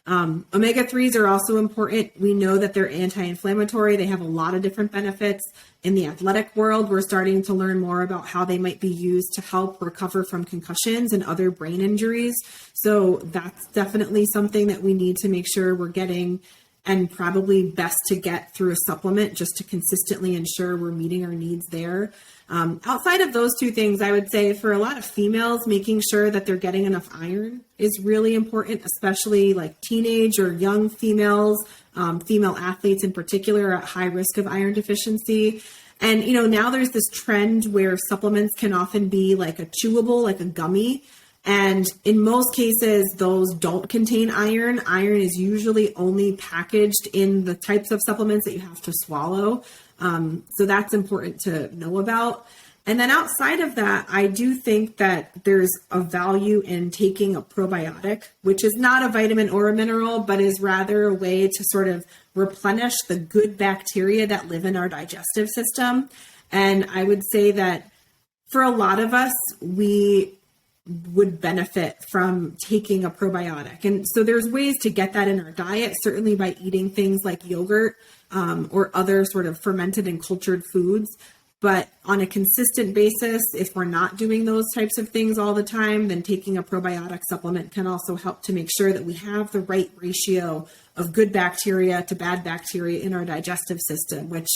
Omega-3s are also important. We know that they're anti-inflammatory. They have a lot of different benefits. In the athletic world, we're starting to learn more about how they might be used to help recover from concussions and other brain injuries. So that's definitely something that we need to make sure we're getting, and probably best to get through a supplement just to consistently ensure we're meeting our needs there. Outside of those 2 things, I would say for a lot of females, making sure that they're getting enough iron is really important, especially like teenage or young females. Female athletes in particular are at high risk of iron deficiency. And, now there's this trend where supplements can often be like a chewable, like a gummy. And in most cases, those don't contain iron. Iron is usually only packaged in the types of supplements that you have to swallow. So that's important to know about. And then outside of that, I do think that there's a value in taking a probiotic, which is not a vitamin or a mineral, but is rather a way to sort of replenish the good bacteria that live in our digestive system. And I would say that for a lot of us, we would benefit from taking a probiotic. And so there's ways to get that in our diet, certainly by eating things like yogurt or other sort of fermented and cultured foods. But on a consistent basis, if we're not doing those types of things all the time, then taking a probiotic supplement can also help to make sure that we have the right ratio of good bacteria to bad bacteria in our digestive system, which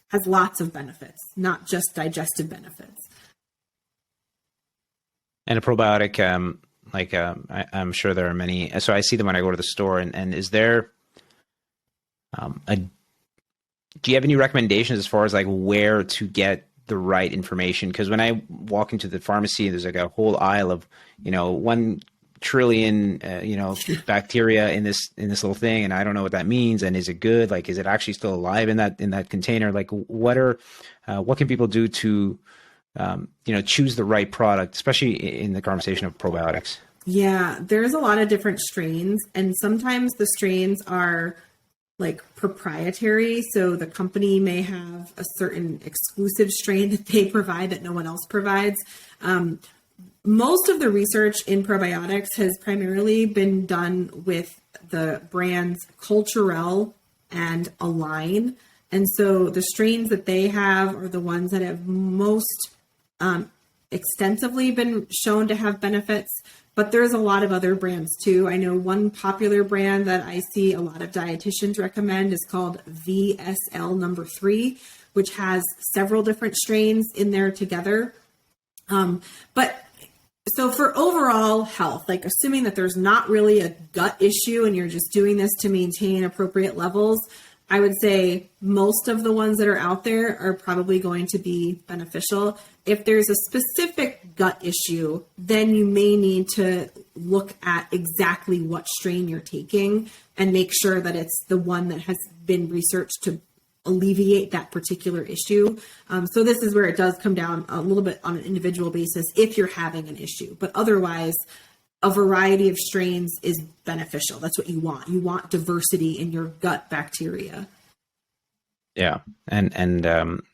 has lots of benefits, not just digestive benefits.
And a probiotic, I'm sure there are many. So I see them when I go to the store. And is there do you have any recommendations as far as like where to get the right information? Because when I walk into the pharmacy, there's like a whole aisle of 1 trillion bacteria in this little thing, and I don't know what that means. And is it good? Like, is it actually still alive in that container? Like, what can people do to choose the right product, especially in the conversation of probiotics?
Yeah, there's a lot of different strains, and sometimes the strains are like proprietary. So the company may have a certain exclusive strain that they provide that no one else provides. Most of the research in probiotics has primarily been done with the brands Culturelle and Align. And so the strains that they have are the ones that have most extensively been shown to have benefits, but there's a lot of other brands too. I know one popular brand that I see a lot of dietitians recommend is called VSL number 3, which has several different strains in there together. But so for overall health, like assuming that there's not really a gut issue and you're just doing this to maintain appropriate levels, I would say most of the ones that are out there are probably going to be beneficial. If there's a specific gut issue, then you may need to look at exactly what strain you're taking and make sure that it's the one that has been researched to alleviate that particular issue. So this is where it does come down a little bit on an individual basis if you're having an issue. But otherwise, a variety of strains is beneficial. That's what you want. You want diversity in your gut bacteria.
Yeah. And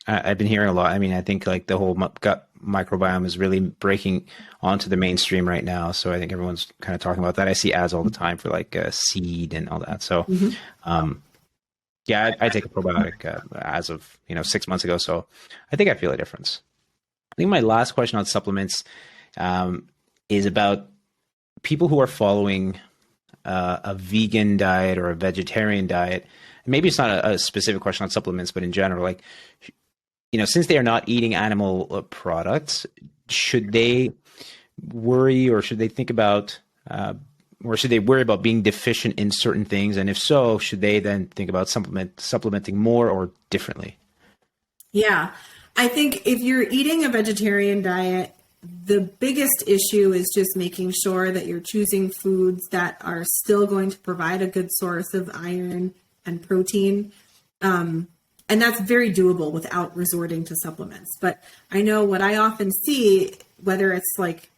I've been hearing a lot. I mean, I think like the whole gut microbiome is really breaking onto the mainstream right now. So I think everyone's kind of talking about that. I see ads all the time for like seed and all that. So, yeah, I take a probiotic as of, 6 months ago. So I think I feel a difference. I think my last question on supplements is about people who are following a vegan diet or a vegetarian diet. Maybe it's not a specific question on supplements, but in general, like, since they are not eating animal products, should they worry or should they think about, or should they worry about being deficient in certain things? And if so, should they then think about supplementing more or differently? Yeah,
I think if you're eating a vegetarian diet, the biggest issue is just making sure that you're choosing foods that are still going to provide a good source of iron and protein. And that's very doable without resorting to supplements. But I know what I often see, whether it's like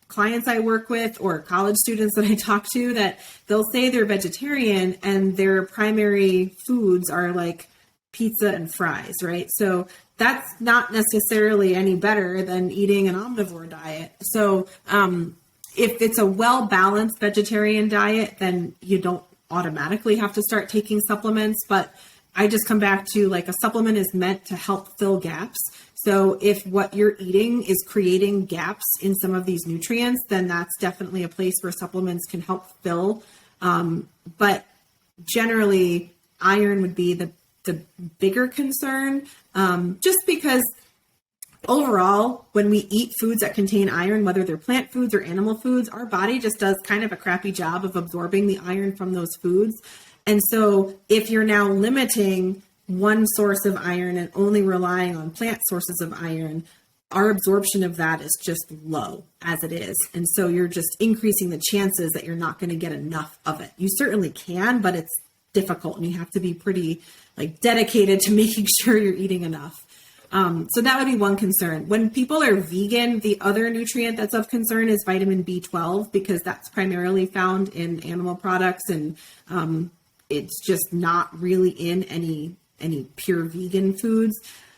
clients I work with or college students that I talk to, that they'll say they're vegetarian and their primary foods are like pizza and fries, right? So that's not necessarily any better than eating an omnivore diet. So if it's a well-balanced vegetarian diet, then you don't automatically have to start taking supplements. But I just come back to like a supplement is meant to help fill gaps. So if what you're eating is creating gaps in some of these nutrients, then that's definitely a place where supplements can help fill. But generally, iron would be the bigger concern, just because overall, when we eat foods that contain iron, whether they're plant foods or animal foods, our body just does kind of a crappy job of absorbing the iron from those foods. And so if you're now limiting one source of iron and only relying on plant sources of iron, our absorption of that is just low as it is. And so you're just increasing the chances that you're not going to get enough of it. You certainly can, but it's difficult and you have to be pretty like dedicated to making sure you're eating enough. So that would be one concern. When people are vegan, the other nutrient that's of concern is vitamin B12, because that's primarily found in animal products, and it's just not really in any pure vegan foods.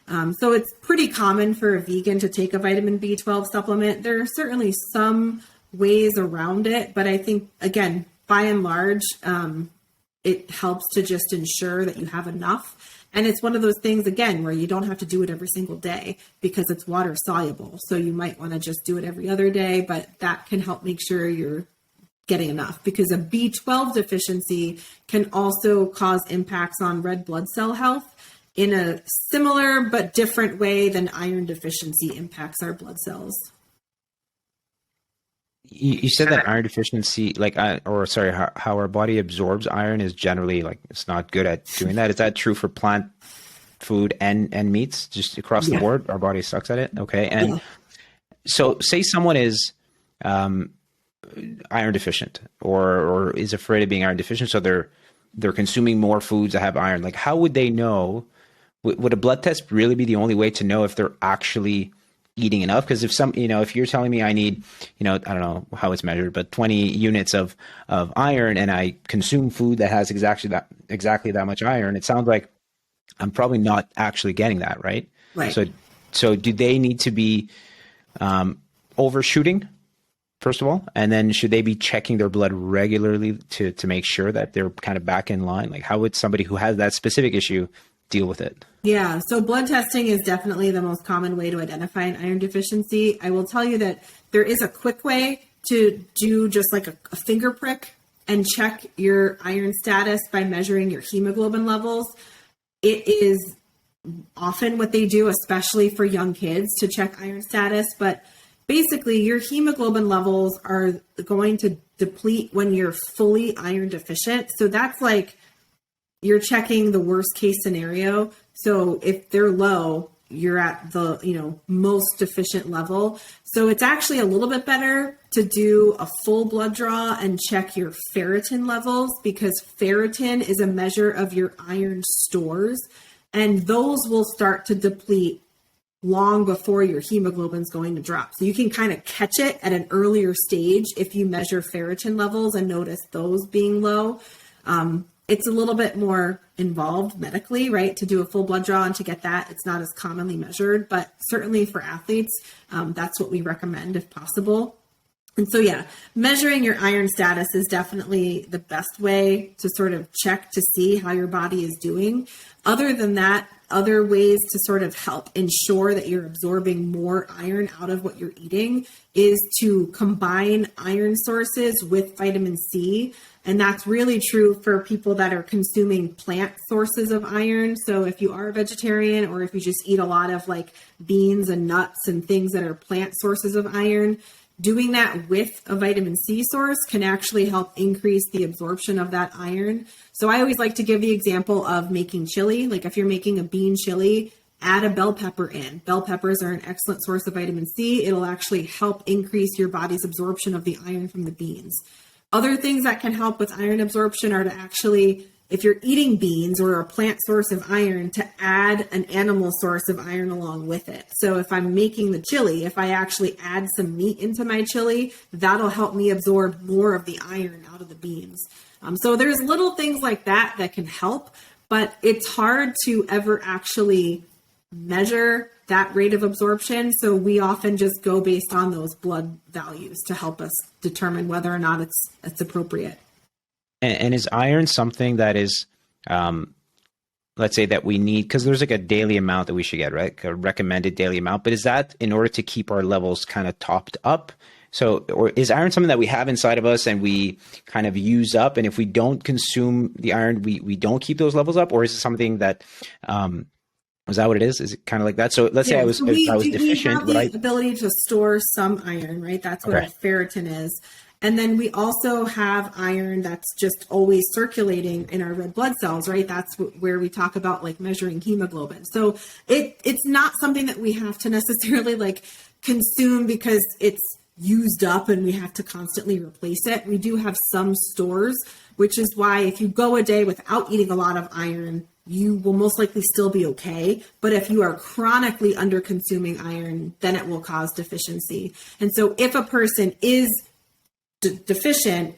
So it's pretty common for a vegan to take a vitamin B12 supplement. There are certainly some ways around it, but I think, again, by and large, it helps to just ensure that you have enough. And it's one of those things, again, where you don't have to do it every single day because it's water soluble. So you might want to just do it every other day, but that can help make sure you're getting enough, because a B12 deficiency can also cause impacts on red blood cell health in a similar but different way than iron deficiency impacts our blood cells.
You said that iron deficiency, how our body absorbs iron is generally it's not good at doing that. Is that true for plant food and meats, just across the board? Our body sucks at it. Okay. And so say someone is iron deficient or is afraid of being iron deficient, so they're consuming more foods that have iron. Like, how would they know? Would a blood test really be the only way to know if they're actually eating enough? Because if you're telling me I need, I don't know how it's measured, but 20 units of iron, and I consume food that has exactly that much iron, it sounds like I'm probably not actually getting that, right?
Right.
So do they need to be overshooting, first of all, and then should they be checking their blood regularly to make sure that they're kind of back in line? Like, how would somebody who has that specific issue deal with it?
Yeah, so blood testing is definitely the most common way to identify an iron deficiency. I will tell you that there is a quick way to do just like a finger prick and check your iron status by measuring your hemoglobin levels. It is often what they do, especially for young kids, to check iron status. But basically, your hemoglobin levels are going to deplete when you're fully iron deficient. So that's like you're checking the worst case scenario. So if they're low, you're at the, most deficient level. So it's actually a little bit better to do a full blood draw and check your ferritin levels, because ferritin is a measure of your iron stores, and those will start to deplete long before your hemoglobin is going to drop. So you can kind of catch it at an earlier stage if you measure ferritin levels and notice those being low. It's a little bit more involved medically, right, to do a full blood draw and to get that. It's not as commonly measured, but certainly for athletes, that's what we recommend if possible. And so, measuring your iron status is definitely the best way to sort of check to see how your body is doing. Other than that, other ways to sort of help ensure that you're absorbing more iron out of what you're eating is to combine iron sources with vitamin C. And that's really true for people that are consuming plant sources of iron. So if you are a vegetarian, or if you just eat a lot of like beans and nuts and things that are plant sources of iron, doing that with a vitamin C source can actually help increase the absorption of that iron. So I always like to give the example of making chili. Like if you're making a bean chili, add a bell pepper in. Bell peppers are an excellent source of vitamin C. It'll actually help increase your body's absorption of the iron from the beans. Other things that can help with iron absorption are to actually, if you're eating beans or a plant source of iron, to add an animal source of iron along with it. So if I'm making the chili, if I actually add some meat into my chili, that'll help me absorb more of the iron out of the beans. So there's little things like that that can help, but it's hard to ever actually measure that rate of absorption. So we often just go based on those blood values to help us determine whether or not it's appropriate.
And is iron something that is, let's say that we need, because there's like a daily amount that we should get, right? A recommended daily amount, but is that in order to keep our levels kind of topped up? So, or is iron something that we have inside of us and we kind of use up? And if we don't consume the iron, we don't keep those levels up? Or is it something that, is that what it is? Is it kind of like that? So let's say I was deficient.
We have the ability to store some iron, right? That's what ferritin is. And then we also have iron that's just always circulating in our red blood cells, right? That's where we talk about like measuring hemoglobin. So it's not something that we have to necessarily like consume because it's used up and we have to constantly replace it. We do have some stores, which is why if you go a day without eating a lot of iron, you will most likely still be okay. But if you are chronically under consuming iron, then it will cause deficiency. And so if a person is deficient,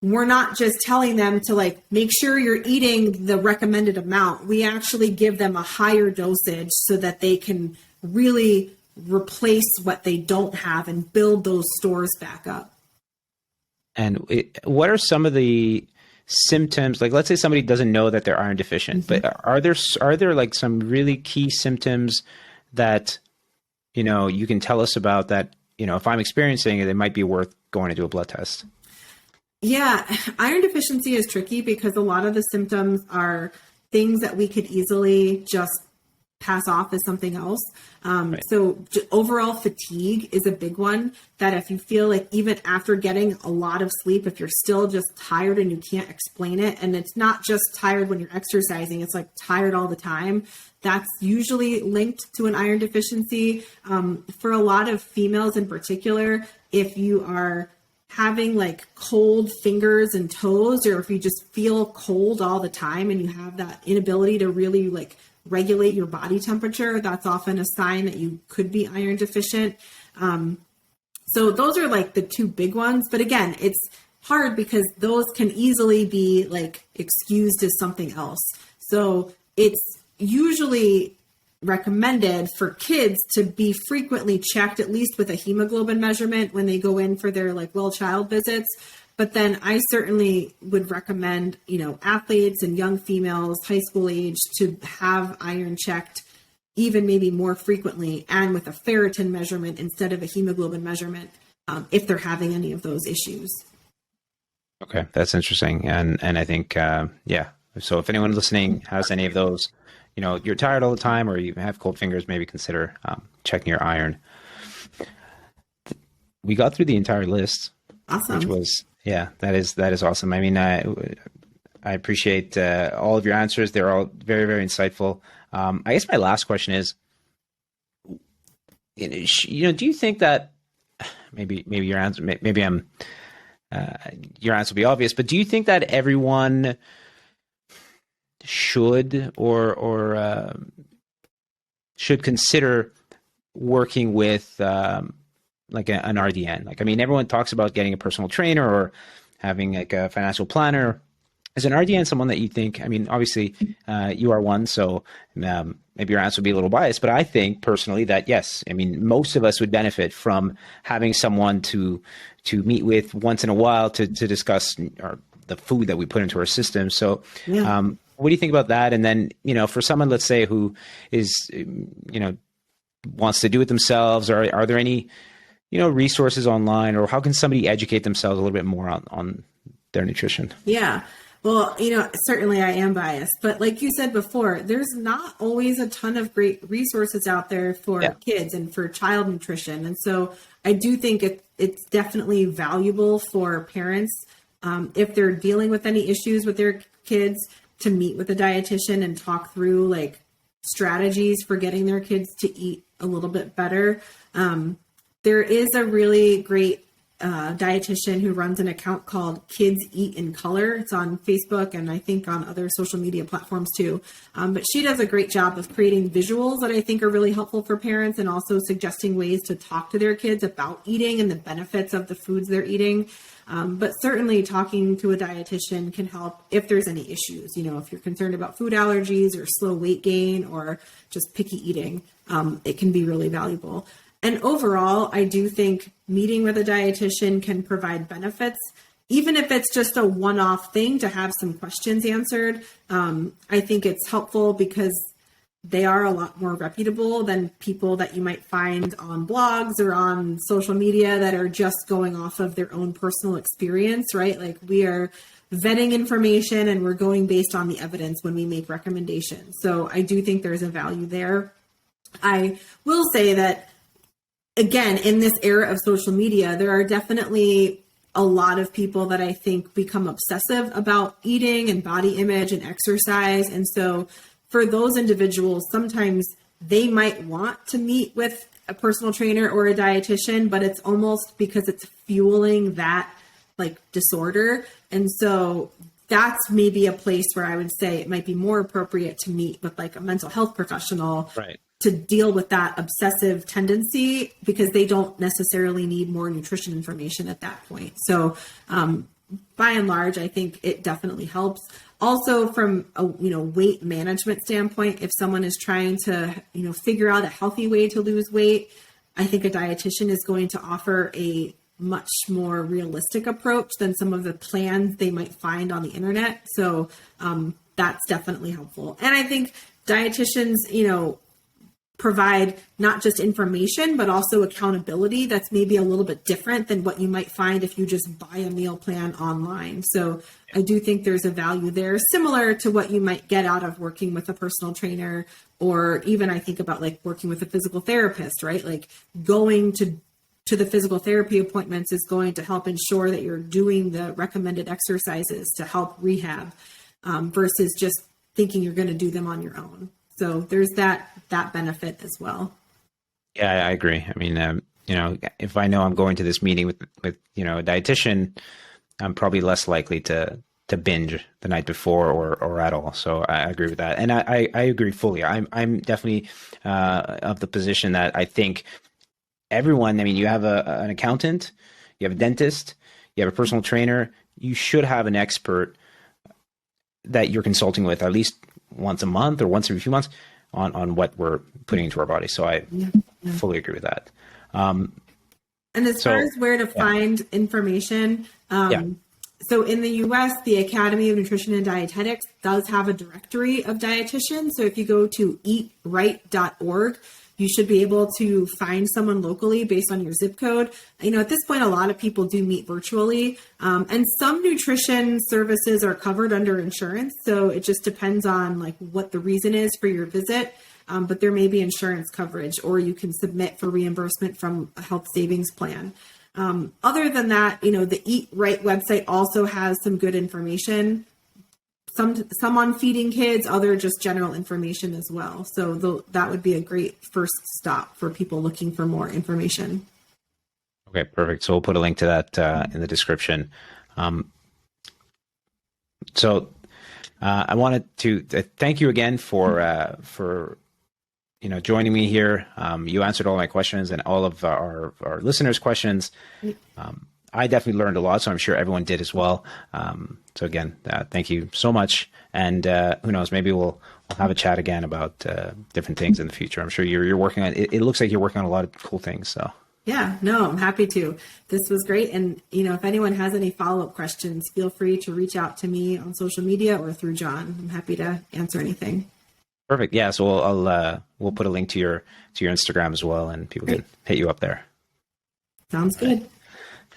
we're not just telling them to like, make sure you're eating the recommended amount. We actually give them a higher dosage so that they can really replace what they don't have and build those stores back up.
And what are some of the symptoms? Like, let's say somebody doesn't know that they're iron deficient, but are there like some really key symptoms that, you can tell us about that, if I'm experiencing it, it might be worth going to do a blood test?
Yeah, iron deficiency is tricky because a lot of the symptoms are things that we could easily just pass off as something else.
Right.
So overall fatigue is a big one, that if you feel like even after getting a lot of sleep, if you're still just tired and you can't explain it, and it's not just tired when you're exercising, it's like tired all the time, that's usually linked to an iron deficiency. For a lot of females in particular, if you are having like cold fingers and toes, or if you just feel cold all the time and you have that inability to really like regulate your body temperature, that's often a sign that you could be iron deficient. So those are like the two big ones. But again, it's hard because those can easily be like excused as something else. So it's usually recommended for kids to be frequently checked, at least with a hemoglobin measurement when they go in for their like well child visits. But then I certainly would recommend, athletes and young females, high school age, to have iron checked even maybe more frequently and with a ferritin measurement instead of a hemoglobin measurement, if they're having any of those issues.
Okay, that's interesting. And I think, so if anyone listening has any of those, you're tired all the time or you have cold fingers, maybe consider checking your iron. We got through the entire list.
Awesome.
Which was, that is awesome. I mean, I appreciate all of your answers. They're all very, very insightful. I guess my last question is, do you think that maybe your answer, your answer will be obvious, but do you think that everyone should or should consider working with like an RDN? Like, I mean, everyone talks about getting a personal trainer or having like a financial planner. Is an RDN someone that you think, I mean, obviously you are one, so maybe your answer will be a little biased, but I think personally that yes, I mean, most of us would benefit from having someone to meet with once in a while to discuss the food that we put into our system. So what do you think about that? And then, for someone, let's say, who is, wants to do it themselves, or are there any, resources online, or how can somebody educate themselves a little bit more on their nutrition?
Yeah. Well, certainly I am biased, but like you said before, there's not always a ton of great resources out there for kids and for child nutrition. And so I do think it's definitely valuable for parents, if they're dealing with any issues with their kids, to meet with a dietitian and talk through like strategies for getting their kids to eat a little bit better. There is a really great dietitian who runs an account called Kids Eat in Color. It's on Facebook and I think on other social media platforms too. But she does a great job of creating visuals that I think are really helpful for parents, and also suggesting ways to talk to their kids about eating and the benefits of the foods they're eating. But certainly talking to a dietitian can help if there's any issues. If you're concerned about food allergies or slow weight gain or just picky eating, it can be really valuable. And overall, I do think meeting with a dietitian can provide benefits, even if it's just a one-off thing to have some questions answered. I think it's helpful because they are a lot more reputable than people that you might find on blogs or on social media that are just going off of their own personal experience, right? Like, we are vetting information and we're going based on the evidence when we make recommendations. So I do think there's a value there. I will say that, again, in this era of social media, there are definitely a lot of people that I think become obsessive about eating and body image and exercise. And so for those individuals, sometimes they might want to meet with a personal trainer or a dietitian, but it's almost because it's fueling that like disorder. And so that's maybe a place where I would say it might be more appropriate to meet with like a mental health professional,
Right.
to deal with that obsessive tendency, because they don't necessarily need more nutrition information at that point. So by and large, I think it definitely helps. Also, from a weight management standpoint, if someone is trying to figure out a healthy way to lose weight, I think a dietitian is going to offer a much more realistic approach than some of the plans they might find on the internet. So that's definitely helpful. And I think dietitians, provide not just information, but also accountability that's maybe a little bit different than what you might find if you just buy a meal plan online. So I do think there's a value there, similar to what you might get out of working with a personal trainer, or even I think about like working with a physical therapist, right? Like going to the physical therapy appointments is going to help ensure that you're doing the recommended exercises to help rehab, versus just thinking you're going to do them on your own. So there's that benefit as well.
Yeah, I agree. I mean, if I know I'm going to this meeting with a dietitian, I'm probably less likely to binge the night before or at all. So I agree with that. And I agree fully. I'm definitely of the position that I think everyone, I mean, you have an accountant, you have a dentist, you have a personal trainer, you should have an expert that you're consulting with at least once a month or once every few months on what we're putting into our body. So I fully agree with that.
And as far as where to find information, so in the US, the Academy of Nutrition and Dietetics does have a directory of dietitians. So if you go to eatright.org, you should be able to find someone locally based on your zip code. At this point, a lot of people do meet virtually, and some nutrition services are covered under insurance. So it just depends on like what the reason is for your visit. But there may be insurance coverage, or you can submit for reimbursement from a health savings plan. Other than that, the Eat Right website also has some good information. Some on feeding kids, other just general information as well. So that would be a great first stop for people looking for more information.
Okay, perfect. So we'll put a link to that in the description. So I wanted to thank you again for joining me here. You answered all my questions and all of our listeners' questions. I definitely learned a lot, so I'm sure everyone did as well. So again, thank you so much. And who knows, maybe we'll have a chat again about different things in the future. I'm sure you're working on it. It looks like you're working on a lot of cool things. So
yeah, no, I'm happy to. This was great. And if anyone has any follow-up questions, feel free to reach out to me on social media or through John. I'm happy to answer anything.
Perfect. Yeah. So we'll put a link to your Instagram as well, and people can hit you up there.
Sounds good.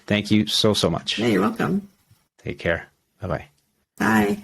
Thank you so much.
Yeah, you're welcome.
Take care. Bye-bye.
Bye.